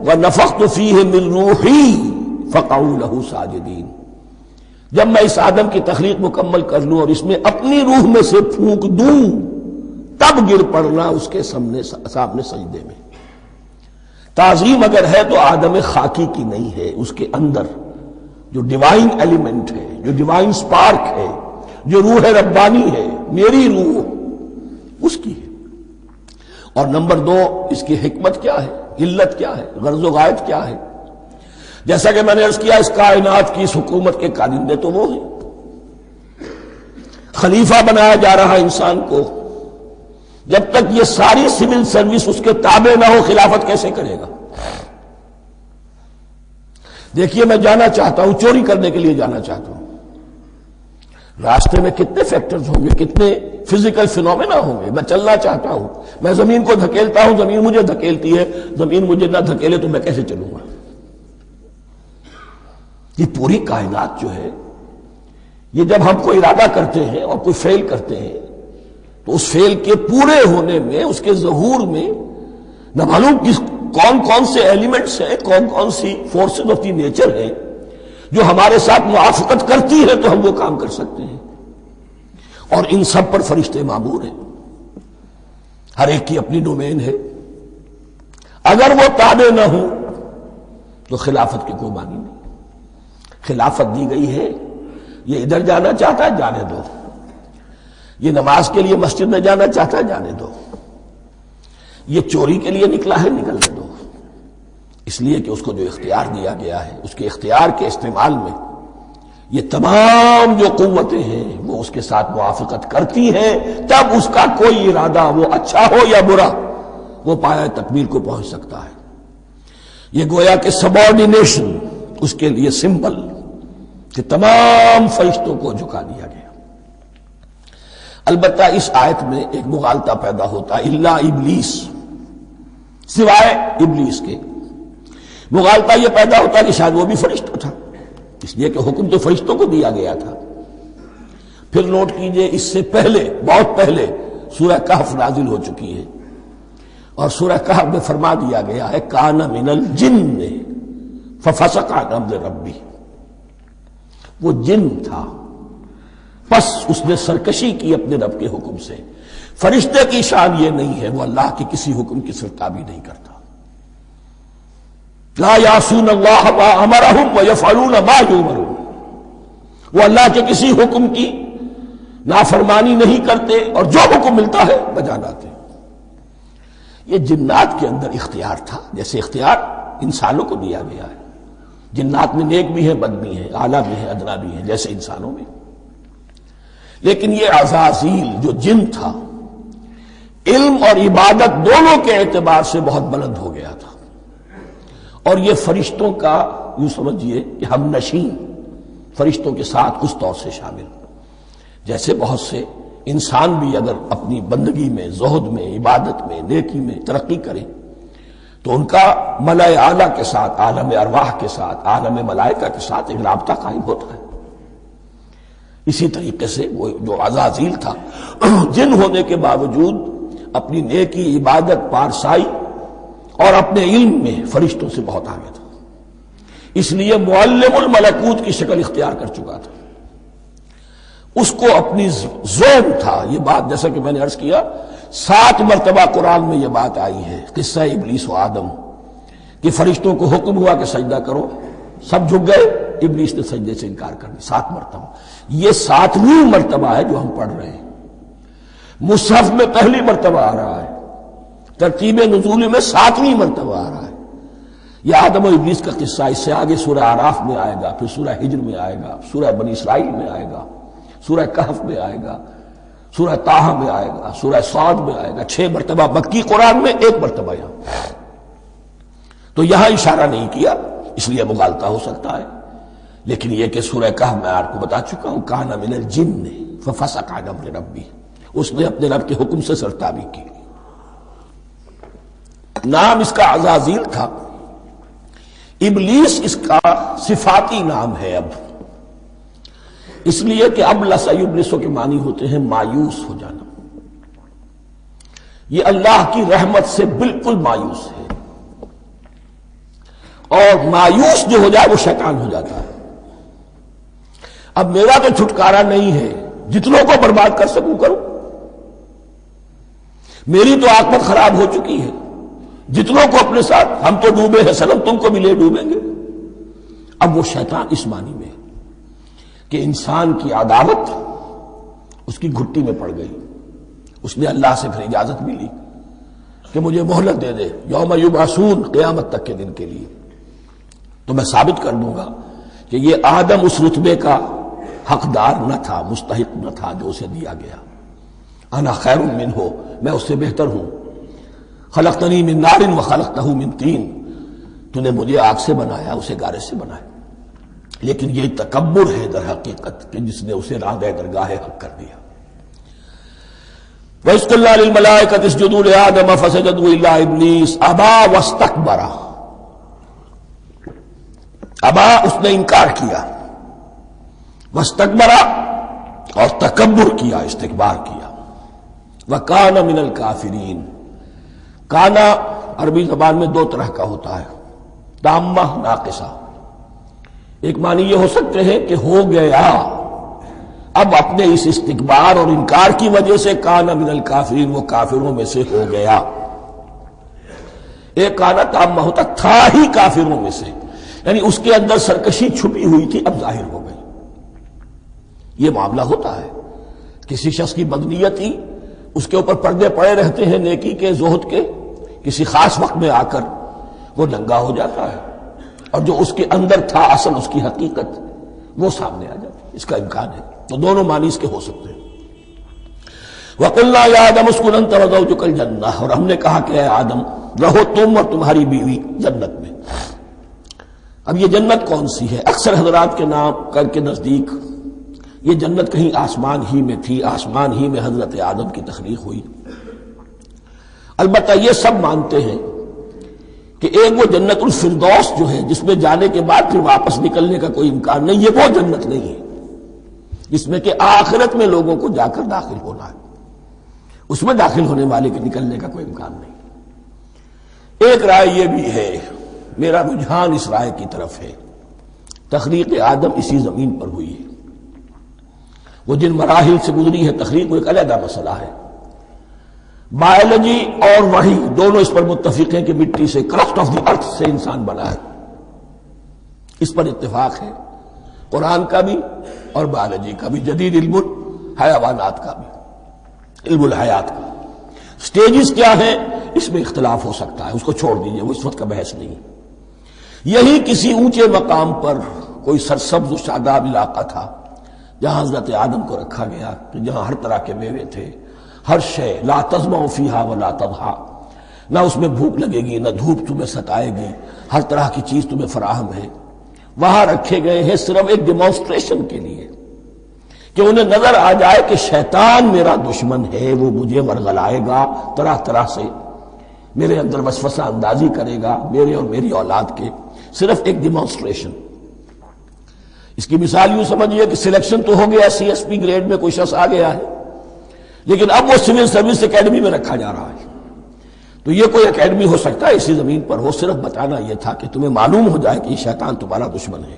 وَنَفَخْتُ فِيهِ مِن رُوحِي فَقَعُوا لَهُ سَاجِدِينَ. جب میں اس آدم کی تخلیق مکمل کر لوں اور اس میں اپنی روح میں سے پھونک دوں، تب گر پڑنا اس کے سامنے سجدے میں. تعظیم اگر ہے تو آدم خاکی کی نہیں ہے، اس کے اندر جو ڈیوائن ایلیمنٹ ہے، جو ڈیوائن سپارک ہے، جو روح ربانی ہے، میری روح، اس کی ہے. اور نمبر 2، اس کی حکمت کیا ہے، علت کیا ہے، غرض و غایت کیا ہے؟ جیسا کہ میں نے عرض کیا، اس کائنات کی اس حکومت کے کارندے تو وہ ہیں. خلیفہ بنایا جا رہا انسان کو، جب تک یہ ساری سول سروس اس کے تابع نہ ہو، خلافت کیسے کرے گا؟ دیکھیے میں جانا چاہتا ہوں، چوری کرنے کے لیے جانا چاہتا ہوں، راستے میں کتنے فیکٹرز ہوں گے، کتنے فزیکل فینومینا ہوں گے. میں چلنا چاہتا ہوں، میں زمین کو دھکیلتا ہوں، زمین مجھے دھکیلتی ہے، زمین مجھے نہ دھکیلے تو میں کیسے چلوں گا؟ یہ پوری کائنات جو ہے، یہ جب ہم کو ارادہ کرتے ہیں اور کوئی فیل کرتے ہیں تو اس فیل کے پورے ہونے میں، اس کے ظہور میں نہ معلوم کون کون سے ایلیمنٹس ہیں، کون کون سی فورسز آف دی نیچر ہیں جو ہمارے ساتھ موافقت کرتی ہے تو ہم وہ کام کر سکتے ہیں. اور ان سب پر فرشتے مامور ہیں، ہر ایک کی اپنی ڈومین ہے. اگر وہ تابع نہ ہوں تو خلافت کی کوئی معنی نہیں. خلافت دی گئی ہے، یہ ادھر جانا چاہتا ہے جانے دو، یہ نماز کے لیے مسجد میں جانا چاہتا ہے جانے دو، یہ چوری کے لیے نکلا ہے نکلنے دو. اس لیے کہ اس کو جو اختیار دیا گیا ہے، اس کے اختیار کے استعمال میں یہ تمام جو قوتیں ہیں وہ اس کے ساتھ موافقت کرتی ہیں، تب اس کا کوئی ارادہ، وہ اچھا ہو یا برا، وہ پایہ تکمیل کو پہنچ سکتا ہے. یہ گویا کہ سبارڈینیشن اس کے لیے سمبل کہ تمام فرشتوں کو جھکا دیا گیا. البتہ اس آیت میں ایک مغالطہ پیدا ہوتا ہے، الا ابلیس، سوائے ابلیس کے۔ مغالطہ یہ پیدا ہوتا ہے کہ شاید وہ بھی فرشتہ تھا، اس لیے کہ حکم تو فرشتوں کو دیا گیا تھا۔ پھر نوٹ کیجئے اس سے پہلے، بہت پہلے سورہ کہف نازل ہو چکی ہے، اور سورہ کہف میں فرما دیا گیا ہے کان من الجن ففسق عن امر ربی، وہ جن تھا پس اس نے سرکشی کی اپنے رب کے حکم سے۔ فرشتے کی شان یہ نہیں ہے، وہ اللہ کے کسی حکم کی سرتابی نہیں کرتا۔ لا یعصون اللہ ما امرہم ویفعلون ما یؤمرون، وہ اللہ کے کسی حکم کی نافرمانی نہیں کرتے اور جو حکم ملتا ہے بجا لاتے۔ یہ جنات کے اندر اختیار تھا، جیسے اختیار انسانوں کو دیا گیا ہے۔ جنات میں نیک بھی ہیں، بد بھی ہیں، اعلیٰ بھی ہیں، ادنا بھی ہیں، جیسے انسانوں میں۔ لیکن یہ عزازیل جو جن تھا، علم اور عبادت دونوں کے اعتبار سے بہت بلند ہو گیا تھا، اور یہ فرشتوں کا یوں سمجھیے کہ ہم نشین، فرشتوں کے ساتھ اس طور سے شامل، جیسے بہت سے انسان بھی اگر اپنی بندگی میں، زہد میں، عبادت میں، نیکی میں ترقی کریں تو ان کا ملائے اعلیٰ کے ساتھ، عالم ارواح کے ساتھ، عالم ملائکہ کے ساتھ ایک رابطہ قائم ہوتا ہے۔ اسی طریقے سے وہ جو عزازیل تھا، جن ہونے کے باوجود اپنی نیکی، عبادت، پارسائی اور اپنے علم میں فرشتوں سے بہت آگے تھا، اس لیے معلم الملکوت کی شکل اختیار کر چکا تھا۔ اس کو اپنی زوم تھا، یہ بات جیسا کہ میں نے عرض کیا 7 مرتبہ قرآن میں یہ بات آئی ہے، قصہ ابلیس و آدم، کہ فرشتوں کو حکم ہوا کہ سجدہ کرو، سب جھک گئے، ابلیس نے سجدے سے انکار کر دیا 7 مرتبہ۔ یہ 7ویں مرتبہ ہے جو ہم پڑھ رہے ہیں، مصحف میں پہلی مرتبہ آ رہا ہے، ترتیب نزول میں 7ویں مرتبہ آ رہا ہے۔ یہ آدم و ابلیس کا قصہ اس سے آگے سورہ اعراف میں آئے گا، پھر سورہ ہجر میں آئے گا، سورہ بنی اسرائیل میں آئے گا، سورہ کہف میں آئے گا، سورہ طٰہٰ میں آئے گا، سورہ صاد میں آئے گا، 6 مرتبہ مکی قرآن میں، 1 مرتبہ یہاں۔ تو یہاں اشارہ نہیں کیا، اس لیے مغالطہ ہو سکتا ہے، لیکن یہ کہ سورہ کہف میں آپ کو بتا چکا ہوں کان من الجن ففسق عن امر ربی، اس نے اپنے رب کے حکم سے سرتابی کی۔ نام اس کا عزازیل تھا، ابلیس اس کا صفاتی نام ہے اب، اس لیے کہ اب لسیبلسو کے معنی ہوتے ہیں مایوس ہو جانا۔ یہ اللہ کی رحمت سے بالکل مایوس ہے، اور مایوس جو ہو جائے وہ شیطان ہو جاتا ہے۔ اب میرا تو چھٹکارا نہیں ہے، جتنوں کو برباد کر سکوں کروں، میری تو عاقبت خراب ہو چکی ہے، جتنوں کو اپنے ساتھ، ہم تو ڈوبے ہیں سنم، تم کو بھی لے ڈوبیں گے۔ اب وہ شیطان اس معنی میں کہ انسان کی عداوت اس کی گھٹی میں پڑ گئی، اس نے اللہ سے پھر اجازت بھی لی کہ مجھے مہلت دے دے، یوم یبعثون، قیامت تک کے دن کے لیے، تو میں ثابت کر دوں گا کہ یہ آدم اس رتبے کا حقدار نہ تھا، مستحق نہ تھا جو اسے دیا گیا۔ انا خیر منہ، میں اس سے بہتر ہوں۔ خلقتنی من نار وخلقتہ من طین، تو نے مجھے آگ سے بنایا، اسے گارے سے بنایا۔ لیکن یہ تکبر ہے در حقیقت کہ جس نے اسے راندہ درگاہ حق کر دیا۔ وَإِذْ قُلْنَا لِلْمَلَائِكَةِ اسْجُدُوا لِآدَمَ فَسَجَدُوا إِلَّا إِبْلِيسَ أَبَىٰ وَاسْتَكْبَرَ، ابا اس نے انکار کیا، واستکبر اور تکبر کیا، استکبار کیا، وَكَانَ مِنَ الْكَافِرِينَ۔ کانا عربی زبان میں 2 طرح کا ہوتا ہے، تامہ، ناقصہ۔ ایک معنی یہ ہو سکتے ہیں کہ ہو گیا، اب اپنے اس استکبار اور انکار کی وجہ سے کانا من الکافرین، وہ کافروں میں سے ہو گیا۔ ایک کانا تامہ ہوتا تھا ہی کافروں میں سے، یعنی اس کے اندر سرکشی چھپی ہوئی تھی، اب ظاہر ہو گئی۔ یہ معاملہ ہوتا ہے، کسی شخص کی بدنیتی اس کے اوپر پردے پڑے رہتے ہیں نیکی کے، زہد کے، کسی خاص وقت میں آ کر وہ ننگا ہو جاتا ہے، اور جو اس کے اندر تھا اصل اس کی حقیقت وہ سامنے آ جاتی ہے۔ اس کا امکان ہے، تو دونوں معنی اس کے ہو سکتے ہیں۔ وَقُلْنَا يَا آدَمُ اسْكُنْ أَنْتَ وَزَوْجُكَ الْجَنَّةَ، اور ہم نے کہا کہ اے آدم رہو تم اور تمہاری بیوی جنت میں۔ اب یہ جنت کون سی ہے؟ اکثر حضرات کے نام کر کے نزدیک یہ جنت کہیں آسمان ہی میں تھی، آسمان ہی میں حضرت آدم کی تخلیق ہوئی۔ البتہ یہ سب مانتے ہیں کہ ایک وہ جنت الفردوس جو ہے جس میں جانے کے بعد پھر واپس نکلنے کا کوئی امکان نہیں، یہ وہ جنت نہیں ہے جس میں کہ آخرت میں لوگوں کو جا کر داخل ہونا ہے، اس میں داخل ہونے والے کے نکلنے کا کوئی امکان نہیں۔ ایک رائے یہ بھی ہے، میرا رجحان اس رائے کی طرف ہے، تخلیق آدم اسی زمین پر ہوئی ہے، وہ جن مراحل سے گزری ہے تخلیق وہ ایک علیحدہ مسئلہ ہے۔ بایولوجی اور وحی دونوں اس پر متفق ہیں کہ مٹی سے، کرسٹ آف دی ارتھ سے انسان بنا ہے، اس پر اتفاق ہے، قرآن کا بھی اور بایولوجی کا بھی، جدید علم الحیوانات کا بھی، علم الحیات کا۔ سٹیجز کیا ہیں اس میں اختلاف ہو سکتا ہے، اس کو چھوڑ دیجئے، وہ اس وقت کا بحث نہیں۔ یہی کسی اونچے مقام پر کوئی سرسبز و شاداب علاقہ تھا جہاں حضرت آدم کو رکھا گیا، کہ جہاں ہر طرح کے میوے تھے، ہر شے، لا تظمأ فیہا ولا تضحیٰ، نہ اس میں بھوک لگے گی، نہ دھوپ تمہیں ستائے گی، ہر طرح کی چیز تمہیں فراہم ہے۔ وہاں رکھے گئے ہیں صرف ایک ڈیمانسٹریشن کے لیے کہ انہیں نظر آ جائے کہ شیطان میرا دشمن ہے، وہ مجھے ورغلائے گا، طرح طرح سے میرے اندر وسوسہ اندازی کرے گا، میرے اور میری اولاد کے، صرف ایک ڈیمانسٹریشن۔ اس کی مثال یوں سمجھیے کہ سلیکشن تو ہو گیا، سی ایس پی گریڈ میں کوئی شخص آ گیا ہے، لیکن اب وہ سول سروس اکیڈمی میں رکھا جا رہا ہے۔ تو یہ کوئی اکیڈمی ہو سکتا ہے اسی زمین پر ہو، صرف بتانا یہ تھا کہ تمہیں معلوم ہو جائے کہ یہ شیطان تمہارا دشمن ہے۔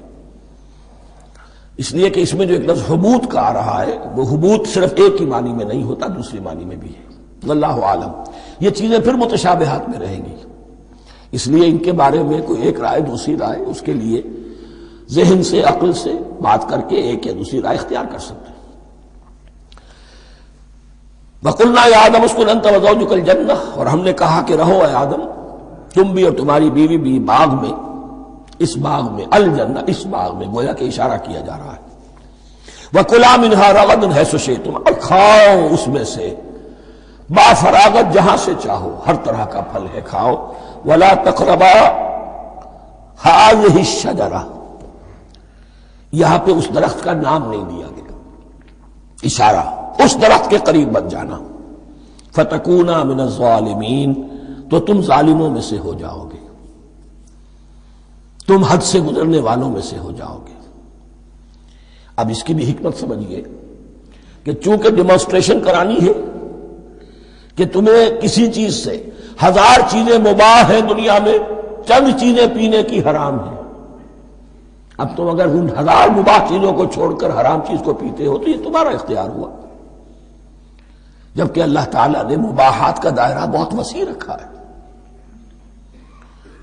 اس لیے کہ اس میں جو ایک لفظ حبوط کا آ رہا ہے، وہ حبوط صرف ایک ہی معنی میں نہیں ہوتا، دوسری معنی میں بھی ہے۔ واللہ عالم، یہ چیزیں پھر متشابہات میں رہیں گی، اس لیے ان کے بارے میں کوئی ایک رائے دوسری رائے، اس کے لیے ذہن سے، عقل سے بات کر کے ایک یا دوسری رائے اختیار کر سکتے ہیں۔ وَقُلْنَا يَا آدَمُ اسْكُنْ أَنْتَ وَزَوْجُكَ الْجَنَّةَ، اور ہم نے کہا کہ رہو اے آدم، تم بھی اور تمہاری بیوی بھی باغ میں، اس باغ میں، الجنہ، اس باغ میں، گویا کہ اشارہ کیا جا رہا ہے۔ وَكُلَا مِنْهَا رَغَدًا حَيْثُ شِئْتُمْ، اور کھاؤ اس میں سے با فراغت جہاں سے چاہو، ہر طرح کا پھل ہے کھاؤ۔ وَلَا تَقْرَبَا هَٰذِهِ الشَّجَرَةَ، یہاں پہ اس درخت کا نام نہیں دیا گیا، اشارہ، اس درخت کے قریب مت جانا۔ فَتَكُونَا مِنَ الظَّالِمِينَ، تو تم ظالموں میں سے ہو جاؤ گے، تم حد سے گزرنے والوں میں سے ہو جاؤ گے۔ اب اس کی بھی حکمت سمجھیے کہ چونکہ ڈیمانسٹریشن کرانی ہے کہ تمہیں کسی چیز سے، ہزار چیزیں مباح ہیں دنیا میں، چند چیزیں پینے کی حرام ہیں، اب تم اگر ان ہزار مباح چیزوں کو چھوڑ کر حرام چیز کو پیتے ہو تو یہ تمہارا اختیار ہوا، جبکہ اللہ تعالیٰ نے مباحات کا دائرہ بہت وسیع رکھا ہے۔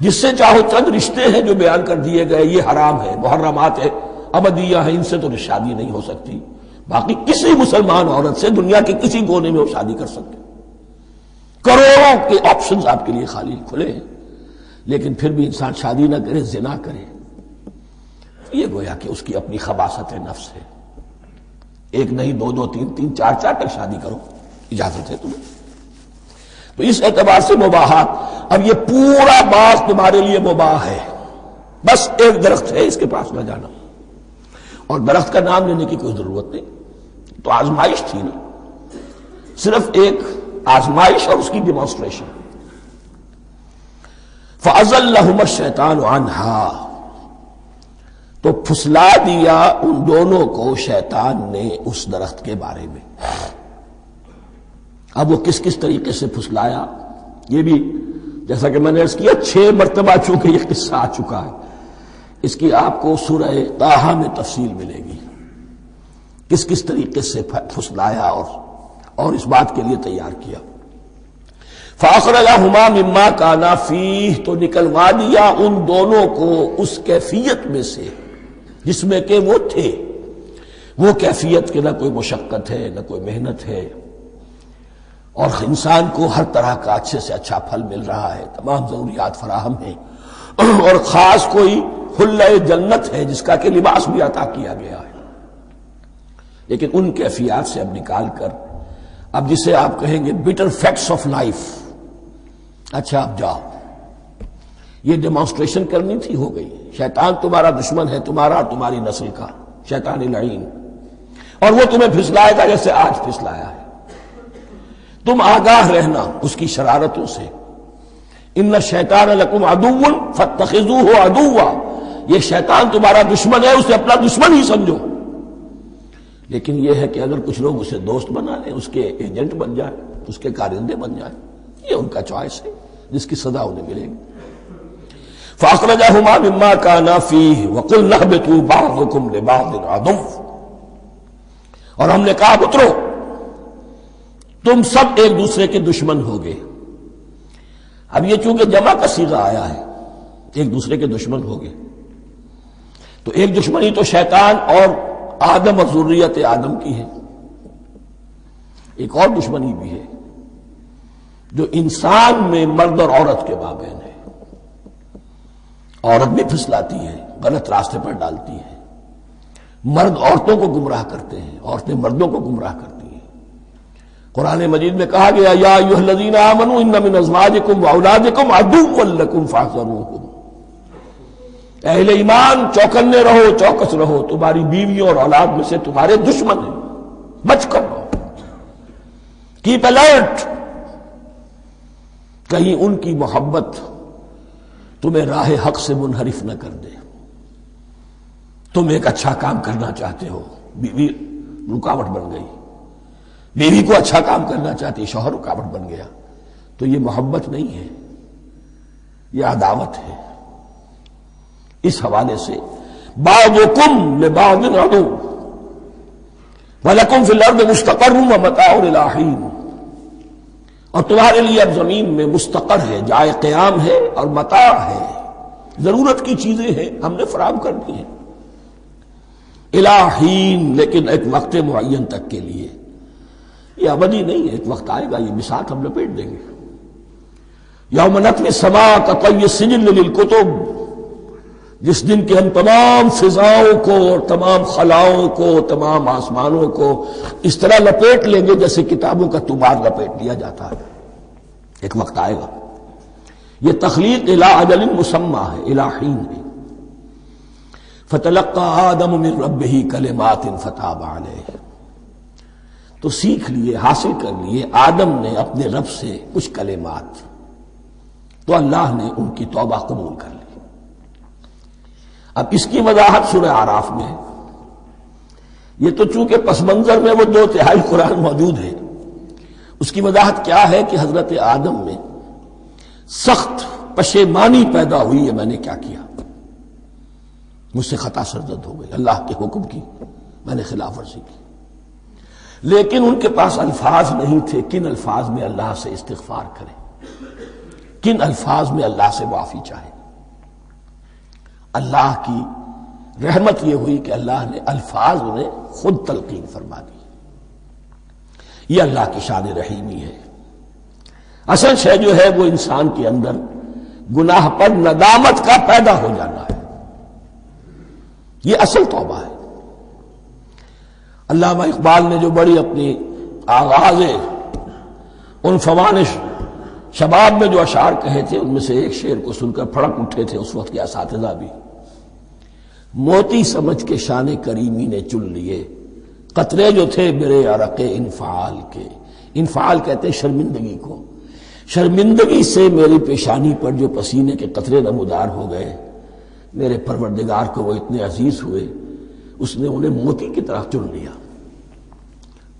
جس سے چاہو چند رشتے ہیں جو بیان کر دیے گئے، یہ حرام ہے، محرمات ہے، ابدیہ ہیں، ان سے تو شادی نہیں ہو سکتی، باقی کسی مسلمان عورت سے دنیا کے کسی کونے میں وہ شادی کر سکتے، کروڑوں کے آپشنز آپ کے لیے خالی کھلے ہیں، لیکن پھر بھی انسان شادی نہ کرے، زنا کرے، یہ گویا کہ اس کی اپنی خباثت نفس ہے۔ ایک نہیں، دو دو، تین تین، چار چار تک شادی کرو، اجازت ہے تمہیں۔ تو اس اعتبار سے مباحات، اب یہ پورا باغ تمہارے لیے مباح ہے، بس ایک درخت ہے اس کے پاس نہ جانا، اور درخت کا نام لینے کی کوئی ضرورت نہیں، تو آزمائش تھی نا، صرف ایک آزمائش اور اس کی ڈیمانسٹریشن۔ فَأَزَلَّهُمَا الشَّيْطَانُ عَنْهَا، تو پھسلا دیا ان دونوں کو شیطان نے اس درخت کے بارے میں۔ اب وہ کس کس طریقے سے پھسلایا، یہ بھی جیسا کہ میں نے عرض کیا 6 مرتبہ چونکہ یہ قصہ آ چکا ہے، اس کی آپ کو سورہ طٰہٰ میں تفصیل ملے گی، کس کس طریقے سے پھسلایا اور اس بات کے لیے تیار کیا۔ فَأَخْرَجَهُمَا مِمَّا كَانَا فِيهِ، تو نکلوا دیا ان دونوں کو اس کیفیت میں سے جس میں کہ وہ تھے، وہ کیفیت کہ نہ کوئی مشقت ہے، نہ کوئی محنت ہے، اور انسان کو ہر طرح کا اچھے سے اچھا پھل مل رہا ہے، تمام ضروریات فراہم ہیں، اور خاص کوئی حلہ جنت ہے جس کا کہ لباس بھی عطا کیا گیا ہے۔ لیکن ان کیفیات سے اب نکال کر، اب جسے آپ کہیں گے بٹر فیکٹس آف لائف، اچھا اب جاؤ، یہ ڈیمانسٹریشن کرنی تھی، ہو گئی، شیطان تمہارا دشمن ہے، تمہارا اور تمہاری نسل کا، شیطان لعین، اور وہ تمہیں پھسلائے گا جیسے آج پھسلایا ہے۔ تم آگاہ رہنا اس کی شرارتوں سے۔ ان الشیطان لکم عدو فاتخذوہ عدوا، یہ شیطان تمہارا دشمن ہے، اسے اپنا دشمن ہی سمجھو۔ لیکن یہ ہے کہ اگر کچھ لوگ اسے دوست بنا لیں، اس کے ایجنٹ بن جائیں، اس کے کارندے بن جائیں، یہ ان کا چوائس ہے جس کی سزا انہیں ملے گی۔ فَأَخْرَجَهُمَا مِمَّا كَانَا فِيهِ وَقُلْنَا اهْبِطُوا بَعْضُكُمْ لِبَعْضٍ عَدُوٌّ، اور ہم نے کہا اترو، تم سب ایک دوسرے کے دشمن ہوگے۔ اب یہ چونکہ جمع کا صیغہ آیا ہے، ایک دوسرے کے دشمن ہوگے، تو ایک دشمنی تو شیطان اور آدم اور ذریت آدم کی ہے، ایک اور دشمنی بھی ہے جو انسان میں مرد اور عورت کے مابین ہے۔ عورت بھی پھسلاتی ہے، غلط راستے پر ڈالتی ہے، مرد عورتوں کو گمراہ کرتے ہیں، عورتیں مردوں کو گمراہ کرتی ہیں۔ قرآن مجید میں کہا گیا یا ایھا الذین آمنوا ان من ازواجکم واولادکم عدوا لکم فاحذروہم، اہل ایمان چوکنے رہو، چوکس رہو، تمہاری بیویوں اور اولاد میں سے تمہارے دشمن ہیں، بچ کر رہو، کیپ الرٹ، کہیں ان کی محبت تمہیں راہ حق سے منحرف نہ کر دے۔ تم ایک اچھا کام کرنا چاہتے ہو، بیوی رکاوٹ بن گئی، بیوی کو اچھا کام کرنا چاہتی، شوہر رکاوٹ بن گیا، تو یہ محبت نہیں ہے، یہ عداوت ہے۔ اس حوالے سے بعضکم لبعض عدو وَلَكُمْ فِي الْأَرْضِ مُسْتَقَرٌّ وَمَتَاعٌ إِلَىٰ حِينٍ، اور تمہارے لیے اب زمین میں مستقر ہے، جائے قیام ہے اور متاع ہے، ضرورت کی چیزیں ہیں ہم نے فراہم کر دی ہیں، إِلَىٰ حِينٍ، لیکن ایک وقت معین تک کے لیے، یہ ابدی نہیں ہے، ایک وقت آئے گا یہ بساط ہم لپیٹ دیں گے۔ یوم نطوی السماء کطی السجل للکتب، جس دن کہ ہم تمام فضاؤں کو اور تمام خلاؤں کو، تمام آسمانوں کو اس طرح لپیٹ لیں گے جیسے کتابوں کا طوبار لپیٹ لیا جاتا ہے۔ ایک وقت آئے گا، یہ تخلیق الی اجل مسمى ہے، الی حین ہے۔ فتلقى آدم من ربہ کلمات فتاب علیہ، تو سیکھ لیے، حاصل کر لیے آدم نے اپنے رب سے کچھ کلمات، تو اللہ نے ان کی توبہ قبول کر لی۔ اب اس کی وضاحت سورہ اعراف میں ہے، یہ تو چونکہ پس منظر میں وہ 2/3 قرآن موجود ہے، اس کی وضاحت کیا ہے کہ حضرت آدم میں سخت پشیمانی پیدا ہوئی ہے، میں نے کیا کیا، مجھ سے خطا سرزد ہو گئی، اللہ کے حکم کی میں نے خلاف ورزی کی، لیکن ان کے پاس الفاظ نہیں تھے کن الفاظ میں اللہ سے استغفار کریں، کن الفاظ میں اللہ سے معافی چاہے۔ اللہ کی رحمت یہ ہوئی کہ اللہ نے الفاظ انہیں خود تلقین فرما دی، یہ اللہ کی شان رحیمی ہے۔ اصل شے جو ہے وہ انسان کے اندر گناہ پر ندامت کا پیدا ہو جانا ہے، یہ اصل توبہ ہے۔ علامہ اقبال نے جو بڑی اپنی آغاز عنفوان شباب میں جو اشعار کہے تھے، ان میں سے ایک شعر کو سن کر پھڑک اٹھے تھے اس وقت کے اساتذہ بھی، موتی سمجھ کے شان کریمی نے چن لیے قطرے جو تھے میرے عرق انفعال کے، انفعال کہتے ہیں شرمندگی کو، شرمندگی سے میری پیشانی پر جو پسینے کے قطرے نمودار ہو گئے، میرے پروردگار کو وہ اتنے عزیز ہوئے، اس نے انہیں موتی کی طرح چن لیا۔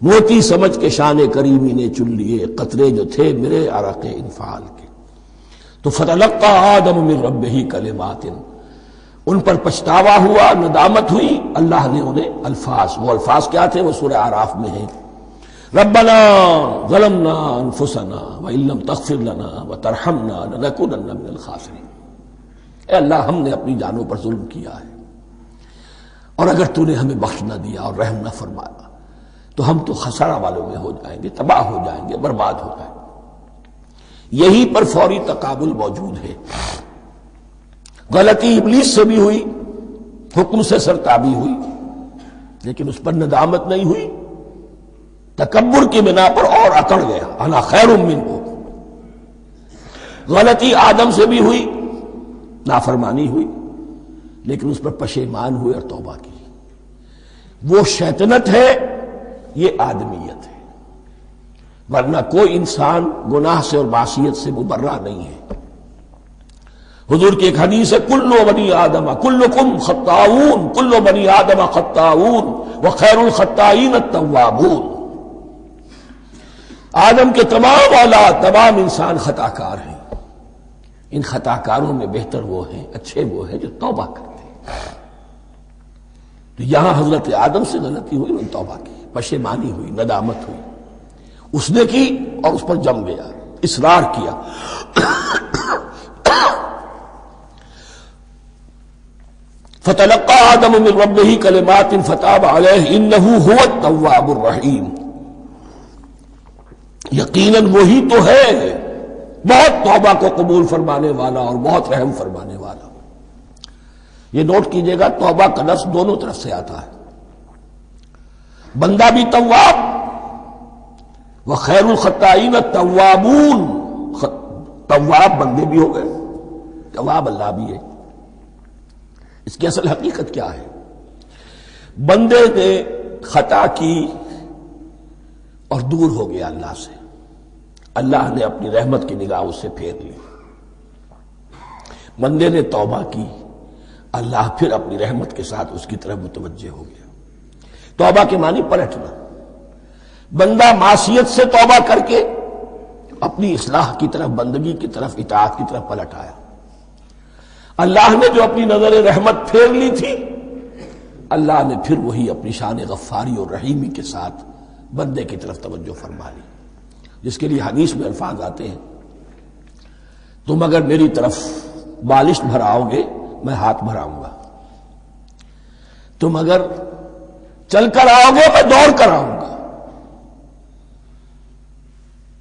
موتی سمجھ کے شان کریمی نے چن لیے قطرے جو تھے میرے عرق انفعال کے، تو فتلقى آدم من ربہ کلمات، ان پر پچھتاوا ہوا، ندامت ہوئی، اللہ نے انہیں الفاظ، وہ الفاظ کیا تھے وہ سورہ اعراف میں ہیں، ربنا ظلمنا انفسنا وان لم تغفر لنا وترحمنا لنکونن من الخاسرین، اے اللہ ہم نے اپنی جانوں پر ظلم کیا ہے، اور اگر تو نے ہمیں بخش نہ دیا اور رحم نہ فرمایا تو ہم تو خسارہ والوں میں ہو جائیں گے، تباہ ہو جائیں گے، برباد ہو جائیں گے۔ یہی پر فوری تقابل موجود ہے۔ غلطی ابلیس سے بھی ہوئی، حکم سے سرتابی ہوئی، لیکن اس پر ندامت نہیں ہوئی، تکبر کی بنا پر اور اکڑ گیا، انا خیر منہ۔ غلطی آدم سے بھی ہوئی، نافرمانی ہوئی، لیکن اس پر پشیمان ہوئے اور توبہ کی۔ وہ شیطنت ہے یہ آدمیت ہے، ورنہ کوئی انسان گناہ سے اور معصیت سے مبرہ نہیں ہے۔ حضور کی ایک حدیث ہے، کل بنی آدم کلکم خطاؤون، کل بنی آدم خطاؤون وخیر الخطائین التوابون۔ آدم کے تمام اولاد، تمام انسان خطا کار ہیں، ان خطا کاروں میں بہتر وہ ہیں، اچھے وہ ہیں جو توبہ کرتے ہیں۔ تو یہاں حضرت آدم سے غلطی ہوئی، انہوں نے توبہ کی، پشیمانی ہوئی، ندامت ہوئی، اس نے کی اور اس پر جم گیا، اصرار کیا۔ فتلقى آدم من ربه كلمات فتاب عليه إنه هو التواب الرحيم۔ یقیناً وہی تو ہے بہت توبہ کو قبول فرمانے والا اور بہت رحم فرمانے والا۔ یہ نوٹ کیجئے گا، توبہ کا لفظ دونوں طرف سے آتا ہے، بندہ بھی تواب، وخیر الخطائین التوابون، تواب بندے بھی ہو گئے، تواب اللہ بھی ہے۔ اس کی اصل حقیقت کیا ہے؟ بندے نے خطا کی اور دور ہو گیا اللہ سے، اللہ نے اپنی رحمت کی نگاہ اس سے پھیر لی۔ بندے نے توبہ کی، اللہ پھر اپنی رحمت کے ساتھ اس کی طرف متوجہ ہو گیا۔ توبہ کے معنی پلٹنا۔ بندہ معصیت سے توبہ کر کے اپنی اصلاح کی طرف، بندگی کی طرف، اطاعت کی طرف پلٹ آیا۔ اللہ نے جو اپنی نظر رحمت پھیر لی تھی، اللہ نے پھر وہی اپنی شان غفاری اور رحیمی کے ساتھ بندے کی طرف توجہ فرما لی، جس کے لیے حدیث میں الفاظ آتے ہیں، تم اگر میری طرف بالشت بھراؤ گے میں ہاتھ بھراؤں گا، تم اگر چل کر آؤ گے میں دوڑ کر آؤں گا،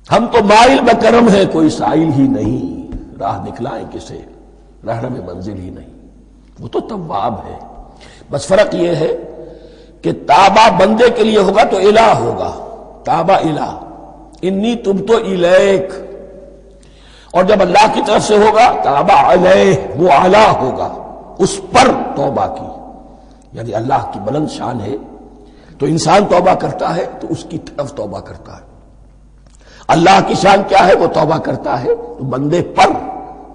ہم تو مائل بکرم ہے کوئی سائل ہی نہیں، راہ دکھلائیں کسے رہنم منزل ہی نہیں۔ وہ تو تواب ہے، بس فرق یہ ہے کہ تابہ بندے کے لیے ہوگا تو الہ ہوگا، تابہ الہ، انی تبت الیک، اور جب اللہ کی طرف سے ہوگا تابہ علیہ، وہ اعلیٰ ہوگا، اس پر توبہ کی، یعنی اللہ کی بلند شان ہے تو انسان توبہ کرتا ہے تو اس کی طرف توبہ کرتا ہے۔ اللہ کی شان کیا ہے؟ وہ توبہ کرتا ہے تو بندے پر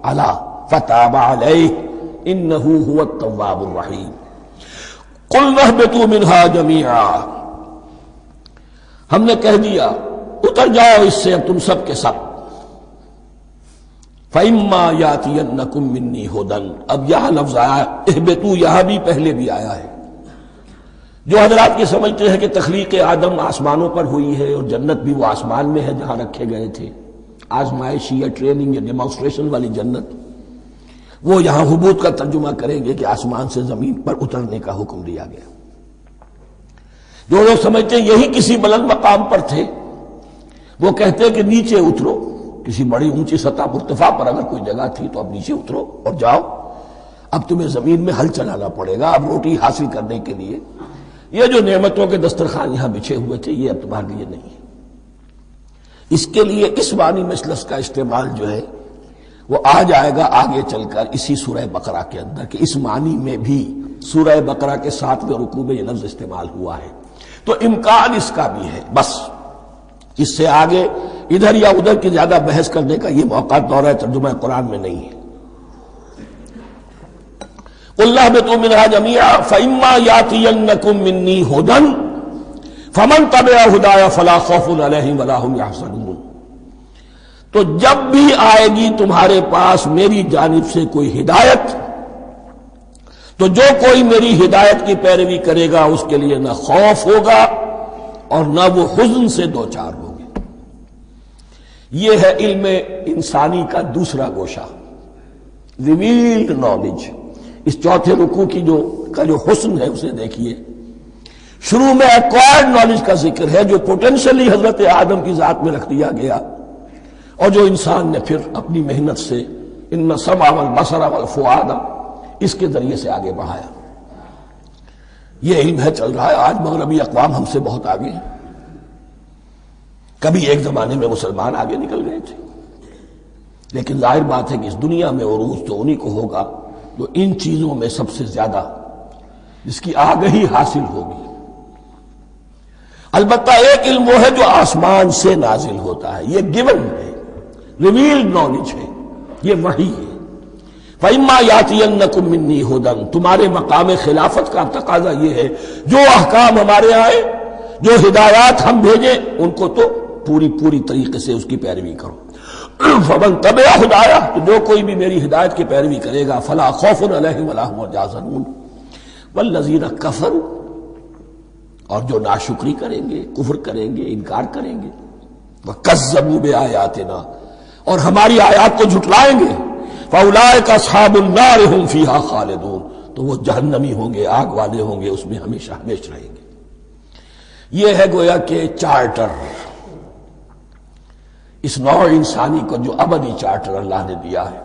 اعلیٰ، فتاب علیہ انہ هو التواب الرحیم۔ قلنا اہبطوا منہا جمیعا، ہم نے کہہ دیا اتر جاؤ اس سے اب تم سب کے سب، فَإِمَّا يَأْتِيَنَّكُم مِّنِّي هُدًى، اب یہاں لفظ آیا اہبطوا، یہاں بھی پہلے بھی آیا ہے۔ جو حضرات یہ سمجھتے ہیں کہ تخلیق آدم آسمانوں پر ہوئی ہے اور جنت بھی وہ آسمان میں ہے جہاں رکھے گئے تھے، آزمائشی یا ٹریننگ یا ڈیمانسٹریشن والی جنت، وہ یہاں حبوط کا ترجمہ کریں گے کہ آسمان سے زمین پر اترنے کا حکم دیا گیا۔ جو لوگ سمجھتے ہیں یہی کسی بلند مقام پر تھے، وہ کہتے ہیں کہ نیچے اترو، کسی بڑی اونچی سطح مرتفع پر اگر کوئی جگہ تھی تو اب نیچے اترو اور جاؤ، اب تمہیں زمین میں ہل چلانا پڑے گا، اب روٹی حاصل کرنے کے لیے یہ جو نعمتوں کے دسترخوان یہاں بچھے ہوئے تھے یہ اب تمہارے لیے نہیں ہے۔ اس کے لیے اس معنی میں اس لفظ کا استعمال جو ہے وہ آ جائے گا آگے چل کر اسی سورہ بقرہ کے اندر، کہ اس معنی میں بھی سورہ بقرہ کے 7ویں رکوع میں یہ لفظ استعمال ہوا ہے، تو امکان اس کا بھی ہے۔ بس اس سے آگے ادھر یا ادھر کی زیادہ بحث کرنے کا یہ موقع دورہ ترجمہ قرآن میں نہیں ہے۔ قُلْ اهْبِطُوا مِنْهَا جَمِيعًا فَإِمَّا يَأْتِيَنَّكُم مِّنِّي هُدًى فَمَن تَبِعَ هُدَايَ فَلَا خَوْفٌ عَلَيْهِمْ وَلَا هُمْ يَحْزَنُونَ، تو جب بھی آئے گی تمہارے پاس میری جانب سے کوئی ہدایت، تو جو کوئی میری ہدایت کی پیروی کرے گا اس کے لیے نہ خوف ہوگا اور نہ وہ حزن سے دوچار ہوگے۔ یہ ہے علم انسانی کا دوسرا گوشہ، ریویلڈ نالج۔ اس چوتھے رکوع کی جو حسن ہے اسے دیکھیے، شروع میں ایکوائرڈ نالج کا ذکر ہے جو پوٹینشلی حضرت آدم کی ذات میں رکھ دیا گیا، اور جو انسان نے پھر اپنی محنت سے ان السمع والبصر والفؤاد اس کے ذریعے سے آگے بڑھایا۔ یہ علم ہے چل رہا ہے، آج مغربی اقوام ہم سے بہت آگے ہیں، کبھی ایک زمانے میں مسلمان آگے نکل گئے تھے، لیکن ظاہر بات ہے کہ اس دنیا میں عروج تو انہی کو ہوگا جو ان چیزوں میں سب سے زیادہ جس کی آگہی حاصل ہوگی۔ البتہ ایک علم وہ ہے جو آسمان سے نازل ہوتا ہے، یہ گیون ہے، ریویلڈ نالج ہے، یہ وحی ہے۔ فَإِمَّا يَأْتِيَنَّكُم مِّنِّي هُدًى، تمہارے مقام خلافت کا تقاضا یہ ہے جو احکام ہمارے آئے، جو ہدایات ہم بھیجیں، ان کو تو پوری طریقے سے اس کی پیروی کرو۔ فمن تبع ہدایہ، تو جو کوئی بھی میری ہدایت کی پیروی کرے گا، فلا خوف علیہم ولا هم يحزنون، والذین کفروا، اور جو ناشکری کریں گے، کفر کریں گے، انکار کریں گے، وکذبوا بآیاتنا، اور ہماری آیات کو جھٹلائیں گے، فاولئک اصحاب النار هم فیہا خالدون، تو وہ جہنمی ہوں گے، آگ والے ہوں گے، اس میں ہمیشہ ہمیشہ رہیں گے۔ یہ ہے گویا کہ چارٹر، اس نوع انسانی کو جو ابدی چارٹر اللہ نے دیا ہے۔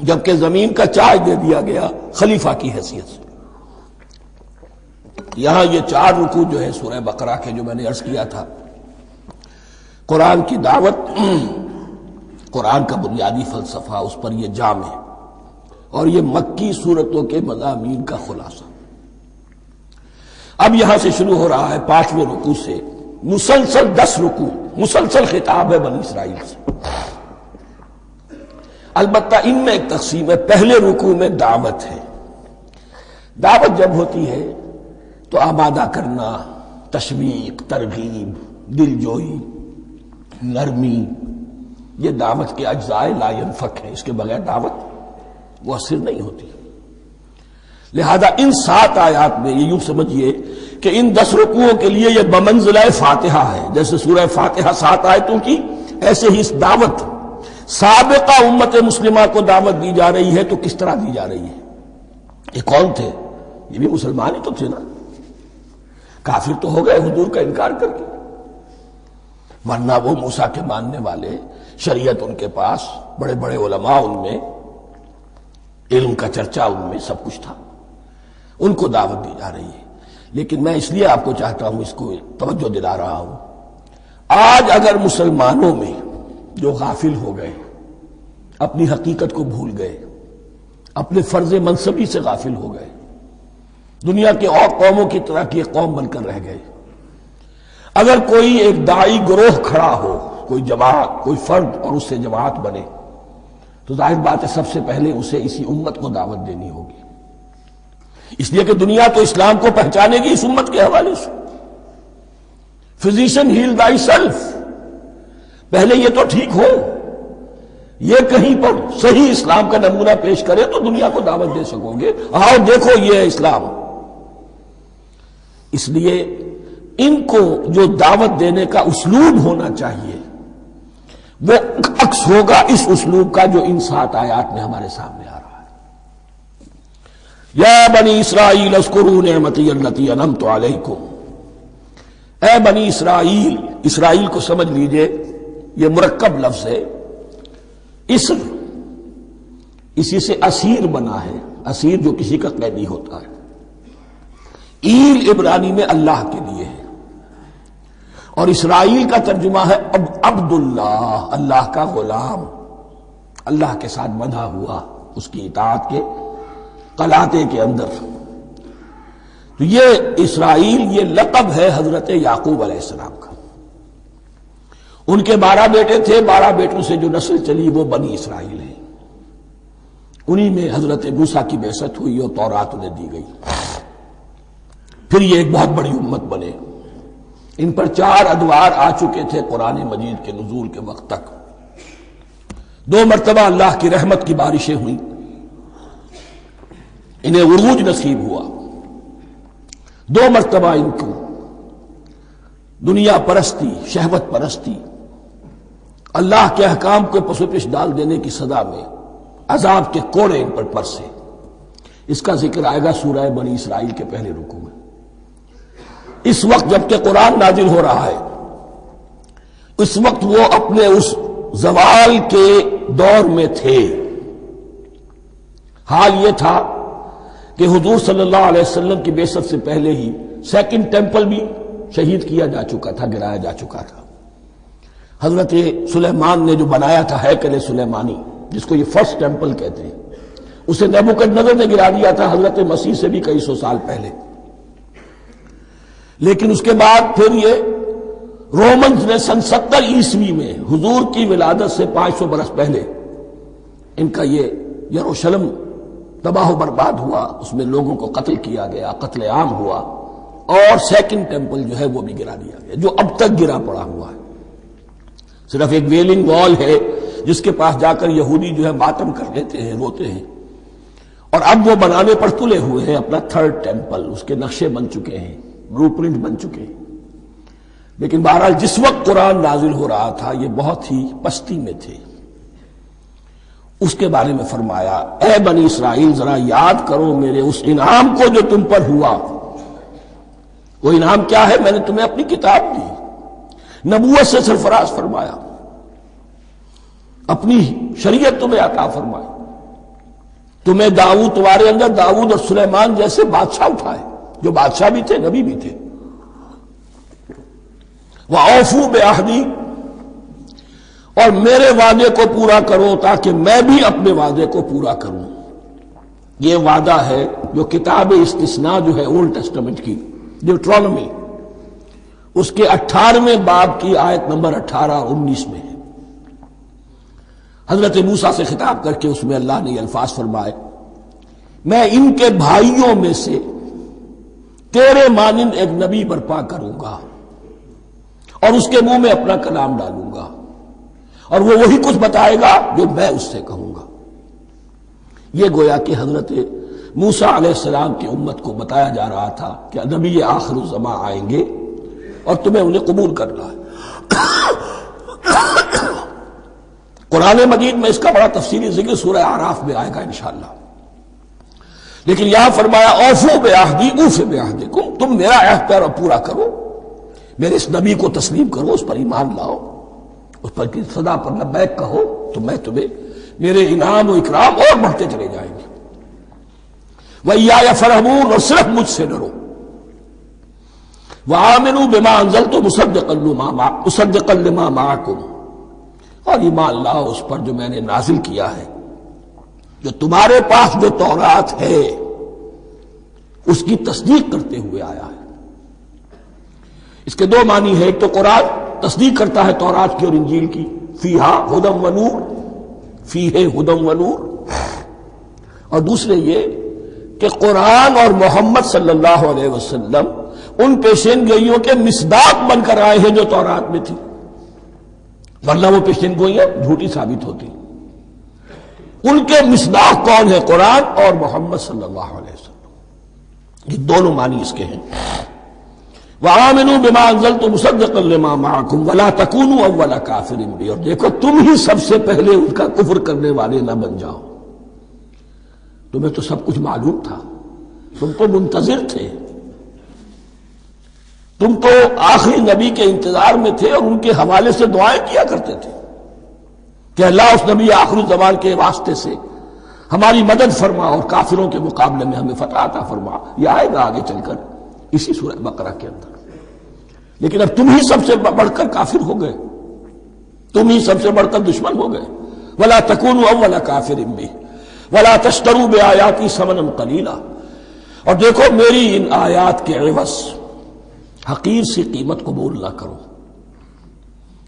جبکہ زمین کا چارج دے دیا گیا خلیفہ کی حیثیت سے۔ یہاں یہ 4 رکوع جو ہے سورہ بقرہ کے، جو میں نے عرض کیا تھا، قرآن کی دعوت، قرآن کا بنیادی فلسفہ، اس پر یہ جام ہے، اور یہ مکی صورتوں کے مضامین کا خلاصہ۔ اب یہاں سے شروع ہو رہا ہے 5ویں رکوع سے مسلسل 10 رکوع، مسلسل خطاب ہے بنی اسرائیل سے۔ البتہ ان میں ایک تقسیم ہے، پہلے رکوع میں دعوت ہے۔ دعوت جب ہوتی ہے تو آمادہ کرنا، تشویق، ترغیب، دل جوئی، نرمی، یہ دعوت کے اجزاء لا ينفک ہیں، اس کے بغیر دعوت مؤثر نہیں ہوتی۔ لہذا ان 7 آیات میں یہ یوں سمجھیے کہ ان 10 رکوعوں کے لیے یہ بمنزلہ فاتحہ ہے، جیسے سورہ فاتحہ 7 آیتوں کی، ایسے ہی اس دعوت سابقہ امت مسلمہ کو دعوت دی جا رہی ہے، تو کس طرح دی جا رہی ہے؟ یہ کون تھے؟ یہ بھی مسلمان ہی تو تھے نا، کافر تو ہو گئے حضور کا انکار کر کے، ورنہ وہ موسیٰ کے ماننے والے، شریعت ان کے پاس، بڑے بڑے علماء ان میں، علم کا چرچا ان میں، سب کچھ تھا، ان کو دعوت دی جا رہی ہے۔ لیکن میں اس لیے آپ کو چاہتا ہوں، اس کو توجہ دلا رہا ہوں، آج اگر مسلمانوں میں جو غافل ہو گئے، اپنی حقیقت کو بھول گئے، اپنے فرض منصبی سے غافل ہو گئے، دنیا کے اور قوموں کی طرح کی ایک قوم بن کر رہ گئے، اگر کوئی ایک داعی گروہ کھڑا ہو، کوئی جماعت، کوئی فرد، اور اس سے جماعت بنے، تو ظاہر بات ہے سب سے پہلے اسے اسی امت کو دعوت دینی ہوگی، اس لیے کہ دنیا تو اسلام کو پہچانے گی اس امت کے حوالے سے۔ فزیشن ہیل تھائی سیلف، پہلے یہ تو ٹھیک ہو، یہ کہیں پر صحیح اسلام کا نمونہ پیش کرے تو دنیا کو دعوت دے سکو گے، آؤ دیکھو یہ ہے اسلام۔ اس لیے ان کو جو دعوت دینے کا اسلوب ہونا چاہیے وہ عکس ہوگا اس اسلوب کا جو ان 7 آیات میں ہمارے سامنے آ رہا ہے۔ یا بنی اسرائیل اذکروا نعمتی التی انعمت علیکم، اے بنی اسرائیل، اسرائیل کو سمجھ لیجئے یہ مرکب لفظ ہے، اسر اسی سے اسیر بنا ہے، اسیر جو کسی کا قیدی ہوتا ہے، ایل عبرانی میں اللہ کے لیے ہے، اور اسرائیل کا ترجمہ ہے عبداللہ، اللہ کا غلام، اللہ کے ساتھ بندھا ہوا، اس کی اطاعت کے قلاتے کے اندر۔ تو یہ اسرائیل یہ لقب ہے حضرت یعقوب علیہ السلام کا، ان کے 12 بیٹے تھے، 12 بیٹوں سے جو نسل چلی وہ بنی اسرائیل ہے، انہی میں حضرت موسیٰ کی بعثت ہوئی اور تورات انہیں دی گئی، پھر یہ ایک بہت بڑی امت بنے۔ ان پر 4 ادوار آ چکے تھے قرآن مجید کے نزول کے وقت تک، 2 مرتبہ اللہ کی رحمت کی بارشیں ہوئیں، انہیں عروج نصیب ہوا، 2 مرتبہ ان کو دنیا پرستی، شہوت پرستی، اللہ کے احکام کو پس و پیش ڈال دینے کی سزا میں عذاب کے کوڑے ان پر برسے۔ اس کا ذکر آئے گا سورہ بنی اسرائیل کے پہلے رکوع میں۔ اس وقت جب کہ قرآن نازل ہو رہا ہے، اس وقت وہ اپنے اس زوال کے دور میں تھے۔ حال یہ تھا کہ حضور صلی اللہ علیہ وسلم کی بعثت سے پہلے ہی 2nd ٹیمپل بھی شہید کیا جا چکا تھا، گرایا جا چکا تھا۔ حضرت سلیمان نے جو بنایا تھا ہیکل سلیمانی، جس کو یہ 1st ٹیمپل کہتے ہیں، اسے نیبوکدنضر نے گرا دیا تھا حضرت مسیح سے بھی کئی سو سال پہلے. لیکن اس کے بعد پھر یہ رومنز نے سن 70 عیسوی میں حضور کی ولادت سے 500 برس پہلے ان کا یہ یروشلم تباہ و برباد ہوا، اس میں لوگوں کو قتل کیا گیا، قتل عام ہوا، اور سیکنڈ ٹیمپل جو ہے وہ بھی گرا دیا گیا، جو اب تک گرا پڑا ہوا ہے. صرف ایک ویلنگ وال ہے جس کے پاس جا کر یہودی جو ہے ماتم کر لیتے ہیں، روتے ہیں. اور اب وہ بنانے پر تلے ہوئے ہیں اپنا تھرڈ ٹیمپل، اس کے نقشے بن چکے ہیں، بلو پرنٹ بن چکے ہیں. لیکن بہرحال جس وقت قرآن نازل ہو رہا تھا یہ بہت ہی پستی میں تھے. اس کے بارے میں فرمایا اے بنی اسرائیل ذرا یاد کرو میرے اس انعام کو جو تم پر ہوا. وہ انعام کیا ہے؟ میں نے تمہیں اپنی کتاب دی، نبوت سے سرفراز فرمایا، اپنی شریعت تمہیں عطا فرمائی، تمہیں داؤد، تمہارے اندر داؤد اور سلیمان جیسے بادشاہ اٹھائے جو بادشاہ بھی تھے، نبی بھی تھے. وَأَوْفُوا بِعَهْدِي، اور میرے وعدے کو پورا کرو تاکہ میں بھی اپنے وعدے کو پورا کروں. یہ وعدہ ہے جو کتاب استثناء جو ہے اولڈ ٹیسٹمنٹ کی، ڈیوٹرانومی، اس کے 18ویں باب کی آیت نمبر 18 اور 19 میں ہے. حضرت موسیٰ سے خطاب کر کے اس میں اللہ نے یہ الفاظ فرمائے میں ان کے بھائیوں میں سے تیرے مانند ایک نبی برپا کروں گا اور اس کے منہ میں اپنا کلام ڈالوں گا اور وہ وہی کچھ بتائے گا جو میں اس سے کہوں گا. یہ گویا کہ حضرت موسیٰ علیہ السلام کی امت کو بتایا جا رہا تھا کہ نبی آخر الزمان آئیں گے اور تمہیں انہیں قبول کرنا ہے. قرآن مجید میں اس کا بڑا تفصیلی ذکر سورہ اعراف میں آئے گا انشاءاللہ. لیکن یہاں فرمایا اوفوا بعہدی اوف بعہدکم، تم میرا عہد پورا کرو، میرے اس نبی کو تسلیم کرو، اس پر ایمان لاؤ، اس پر کی صدا پر لبیک کہو، تو میں تمہیں میرے انعام و اکرام اور بڑھتے چلے جائیں گے. وَإِيَّايَ فَارْهَبُونِ، اور صرف مجھ سے ڈرو. وَآمِنُوا بِمَا أَنزَلْتُ مُصَدِّقًا لِمَا مَعَكُمْ، اور ایمان لاؤ اس پر جو میں نے نازل کیا ہے، جو تمہارے پاس جو تورات ہے اس کی تصدیق کرتے ہوئے آیا ہے. اس کے دو معنی ہے، ایک تو قرآن تصدیق کرتا ہے تورات کی اور انجیل کی، فیہا ھدی و نور، فیہ ھدی و نور، اور دوسرے یہ کہ قرآن اور محمد صلی اللہ علیہ وسلم ان پیشین گوئیوں کے مصداق بن کر آئے ہیں جو تورات میں تھی، ورنہ وہ پیشین گوئیاں جھوٹی ثابت ہوتی. ان کے مصداق کون ہے؟ قرآن اور محمد صلی اللہ علیہ وسلم. یہ دونوں معنی اس کے ہیں. وَآمِنُوا بِمَا أَنزَلْتُ مُصَدِّقًا لِمَا مَعَكُمْ وَلَا تَكُونُوا أَوَّلَ كَافِرٍ بِهِ، اور دیکھو تم ہی سب سے پہلے ان کا کفر کرنے والے نہ بن جاؤ. تمہیں تو سب کچھ معلوم تھا، تم تو منتظر تھے، تم تو آخری نبی کے انتظار میں تھے اور ان کے حوالے سے دعائیں کیا کرتے تھے کہ اللہ اس نبی آخر الزمان کے واسطے سے ہماری مدد فرما اور کافروں کے مقابلے میں ہمیں فتح عطا فرما. یہ آئے گا آگے چل کر اسی سورہ بقرہ کے اندر. لیکن اب تم ہی سب سے بڑھ کر کافر ہو گئے، تم ہی سب سے بڑھ کر دشمن ہو گئے. وَلَا تَكُونُوا أَوَّلَ كَافِرٍ بِهِ وَلَا تَشْتَرُوا بِآيَاتِي ثَمَنًا قَلِيلًا، اور دیکھو میری ان آیات کے عوض حقیر سی قیمت قبول نہ کرو.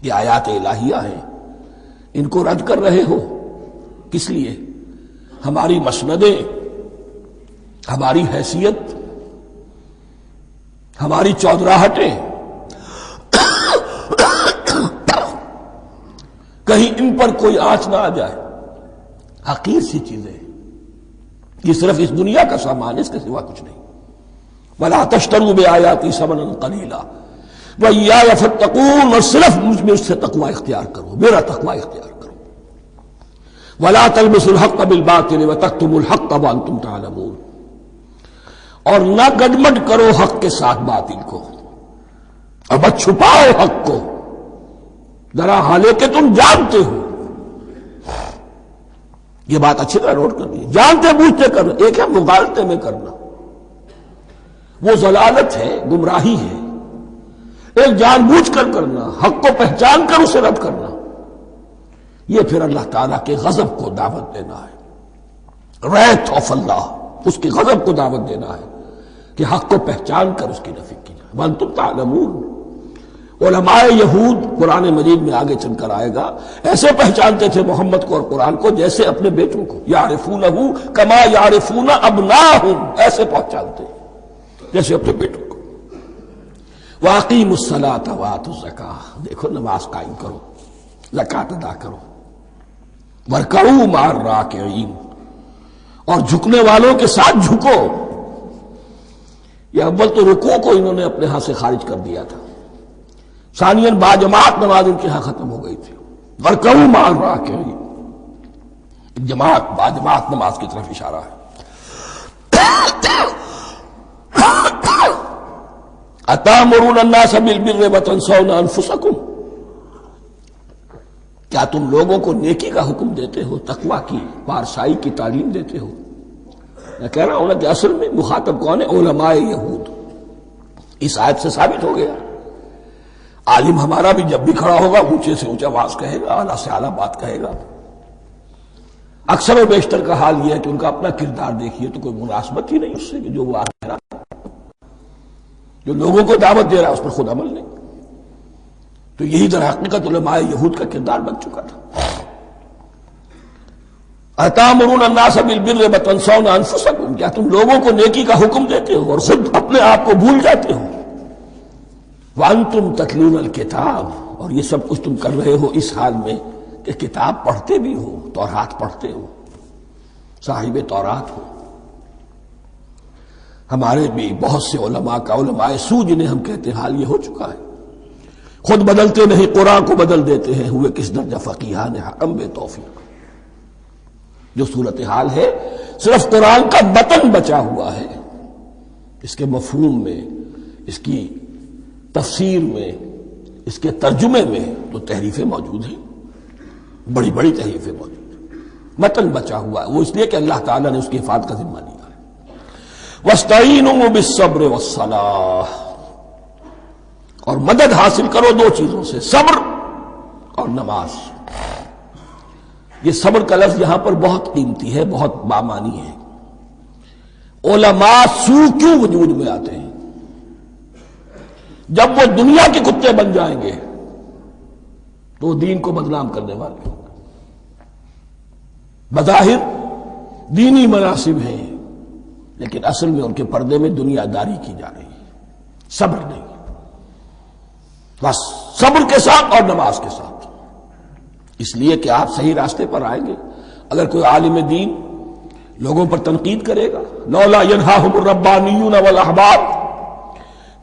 یہ آیات الہیہ ہیں، ان کو رد کر رہے ہو کس لیے؟ ہماری مسندیں، ہماری حیثیت، ہماری چودراہٹیں، کہیں ان پر کوئی آنچ نہ آ جائے. حقیر سی چیزیں، یہ صرف اس دنیا کا سامان، اس کے سوا کچھ نہیں. وَلَا تَشْتَرُوا بِآيَاتِي ثَمَنًا قَلِيلًا وَإِيَّايَ فَاتَّقُونِ، اور صرف مجھ میں اس سے تقوی اختیار کرو، میرا تقوی اختیار کرو. وَلَا تَلْبِسُوا الْحَقَّ بِالْبَاطِلِ وَتَكْتُمُوا الْحَقَّ وَأَنْتُمْ تَعْلَمُونَ، اور نہ گڈمڈ کرو حق کے ساتھ باطل کو، اور مت چھپاؤ حق کو، ذرا حالے کہ تم جانتے ہو. یہ بات اچھی طرح نوٹ کرنی ہے. جانتے بوجھتے کرنا، ایک ہے مغالطے میں کرنا، وہ ضلالت ہے، گمراہی ہے. ایک جان بوجھ کر کرنا، حق کو پہچان کر اسے رد کرنا، یہ پھر اللہ تعالیٰ کے غضب کو دعوت دینا ہے. ریت آف اللہ، اس کی غضب کو دعوت دینا ہے کہ حق کو پہچان کر اس کی نفی کی جائے۔ وانتم تعلمون، علماء یہود قرآن مجید میں آگے چل کر آئے گا ایسے پہچانتے تھے محمد کو اور قرآن کو جیسے اپنے بیٹوں کو، یعرفونہ کما یعرفون ابناہم، ایسے پہچانتے جیسے اپنے بیٹوں کو۔ واقیموا الصلاۃ وآتوا الزکاۃ، دیکھو نماز قائم کرو، زکوٰۃ ادا کرو، وارکعوا مع الراکعین، اور جھکنے والوں کے ساتھ جھکو۔ یہ اول تو رکوع کو انہوں نے اپنے ہاں سے خارج کر دیا تھا، ثانیاً باجماعت نماز ان کے ہاں ختم ہو گئی تھی۔ وارکعوا مع الراکعین، جماعت باجماعت نماز کی طرف اشارہ ہے۔ اتامرون الناس بالبر وتنسون انفسکم، کیا تم لوگوں کو نیکی کا حکم دیتے ہو، تقویٰ کی، پارسائی کی تعلیم دیتے ہو؟ میں کہہ رہا ہوں نا کہ اصل میں مخاطب کون ہے؟ علماء یہود۔ اس آیت سے ثابت ہو گیا عالم ہمارا بھی جب بھی کھڑا ہوگا اونچے سے اونچا آواز کہے گا، اعلیٰ سے اعلیٰ بات کہے گا۔ اکثر و بیشتر کا حال یہ ہے کہ ان کا اپنا کردار دیکھیے تو کوئی مناسبت ہی نہیں اس سے کہ جو وہ کہہ رہا، جو لوگوں کو دعوت دے رہا ہے اس پر خود عمل نہیں۔ تو یہی در حقیقت علماء یہود کا کردار بن چکا تھا۔ اتامرون الناس بالبر وتنسون انفسکم، کیا تم لوگوں کو نیکی کا حکم دیتے ہو اور خود اپنے آپ کو بھول جاتے ہو؟ وانتم تتلون الکتاب، اور یہ سب کچھ تم کر رہے ہو اس حال میں کہ کتاب پڑھتے بھی ہو، تورات پڑھتے ہو، صاحب تورات ہو۔ ہمارے بھی بہت سے علماء کا، علماء سو جنہیں ہم کہتے ہیں، حال یہ ہو چکا ہے، خود بدلتے نہیں قرآن کو بدل دیتے ہیں، ہوئے کس درجہ فقیہان حکم بے توفیق۔ جو صورتحال ہے صرف قرآن کا متن بچا ہوا ہے، اس کے مفہوم میں، اس کی تفسیر میں، اس کے ترجمے میں تو تحریفیں موجود ہیں، بڑی بڑی تحریفیں موجود ہیں، متن بچا ہوا ہے، وہ اس لیے کہ اللہ تعالیٰ نے اس کی حفاظت کا ذمہ لیا ہے۔ وَاسْتَعِینُوا بِالصَّبْرِ وَالصَّلَاةِ، اور مدد حاصل کرو دو چیزوں سے، صبر اور نماز۔ یہ صبر کا لفظ یہاں پر بہت قیمتی ہے، بہت بامانی ہے۔ علماء سو کیوں وجود میں آتے ہیں؟ جب وہ دنیا کے کتے بن جائیں گے تو دین کو بدنام کرنے والے ہوں گے۔ بظاہر دینی مناسب ہیں لیکن اصل میں ان کے پردے میں دنیا داری کی جا رہی ہے، صبر نہیں۔ بس صبر کے ساتھ اور نماز کے ساتھ، اس لیے کہ آپ صحیح راستے پر آئیں گے۔ اگر کوئی عالم دین لوگوں پر تنقید کرے گا، لولا ینہاہم الربانیون والاحبار،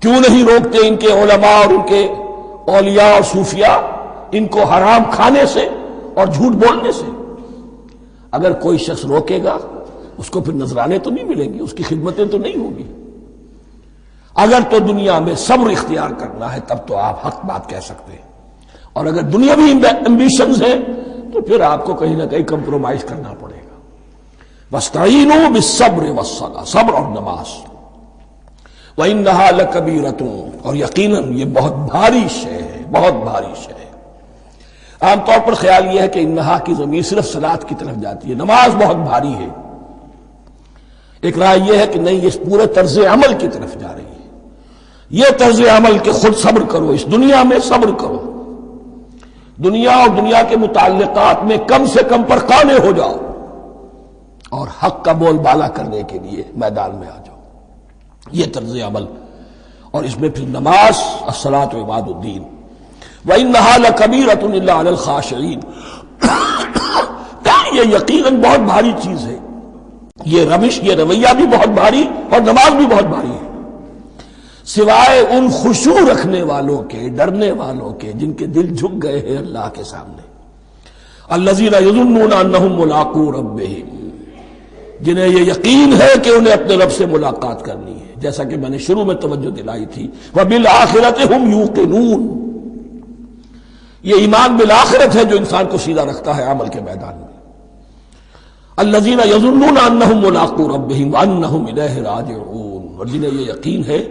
کیوں نہیں روکتے ان کے علماء اور ان کے اولیاء اور صوفیاء ان کو حرام کھانے سے اور جھوٹ بولنے سے؟ اگر کوئی شخص روکے گا اس کو پھر نذرانے تو نہیں ملیں گے، اس کی خدمتیں تو نہیں ہوگی۔ اگر تو دنیا میں صبر اختیار کرنا ہے تب تو آپ حق بات کہہ سکتے ہیں، اور اگر دنیاوی ایمبیشنز ہیں تو پھر آپ کو کہیں نہ کہیں کمپرومائز کرنا پڑے گا۔ وَاسْتَعِینُوا بِالصَّبْرِ وَالصَّلَاةِ، صبر اور نماز۔ وَإِنَّهَا لَكَبِیرَةٌ، اور یقیناً یہ بہت بھاری شے ہے، بہت بھاری شے ہے۔ عام طور پر خیال یہ ہے کہ انہا کی ضمیر صرف صلاۃ کی طرف جاتی ہے، نماز بہت بھاری ہے۔ ایک رائے یہ ہے کہ نہیں، یہ پورے طرز عمل کی طرف جا رہی ہے۔ یہ طرز عمل کہ خود صبر کرو، اس دنیا میں صبر کرو، دنیا اور دنیا کے متعلقات میں کم سے کم پر قانع ہو جاؤ، اور حق کا بول بالا کرنے کے لیے میدان میں آ جاؤ، یہ طرز عمل۔ اور اس میں پھر نماز، الصلاۃ عماد الدین۔ وَإِنَّهَا لَكَبِیرَةٌ إِلَّا عَلَى الْخَاشِعِینَ، یہ یقیناً بہت بھاری چیز ہے، یہ روش، یہ رویہ بھی بہت بھاری اور نماز بھی بہت بھاری ہے، سوائے ان خشوع رکھنے والوں کے، ڈرنے والوں کے، جن کے دل جھک گئے ہیں اللہ کے سامنے۔ الذین یظنون انہم ملاقو ربہم، جنہیں یہ یقین ہے کہ انہیں اپنے رب سے ملاقات کرنی ہے، جیسا کہ میں نے شروع میں توجہ دلائی تھی، وبالآخرۃ ہم یوقنون، یہ ایمان بالآخرت ہے جو انسان کو سیدھا رکھتا ہے عمل کے میدان میں۔ الذین یظنون انہم ملاقو ربہم وانہم الیہ راجعون، اور جنہیں یہ یقین ہے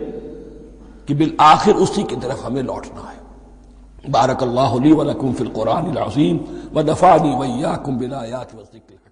کہ بالآخر اسی کی طرف ہمیں لوٹنا ہے۔ بارک اللہ لی ولکم فی القرآن العظیم ونفعنی وإیاکم بالآیات والذکر۔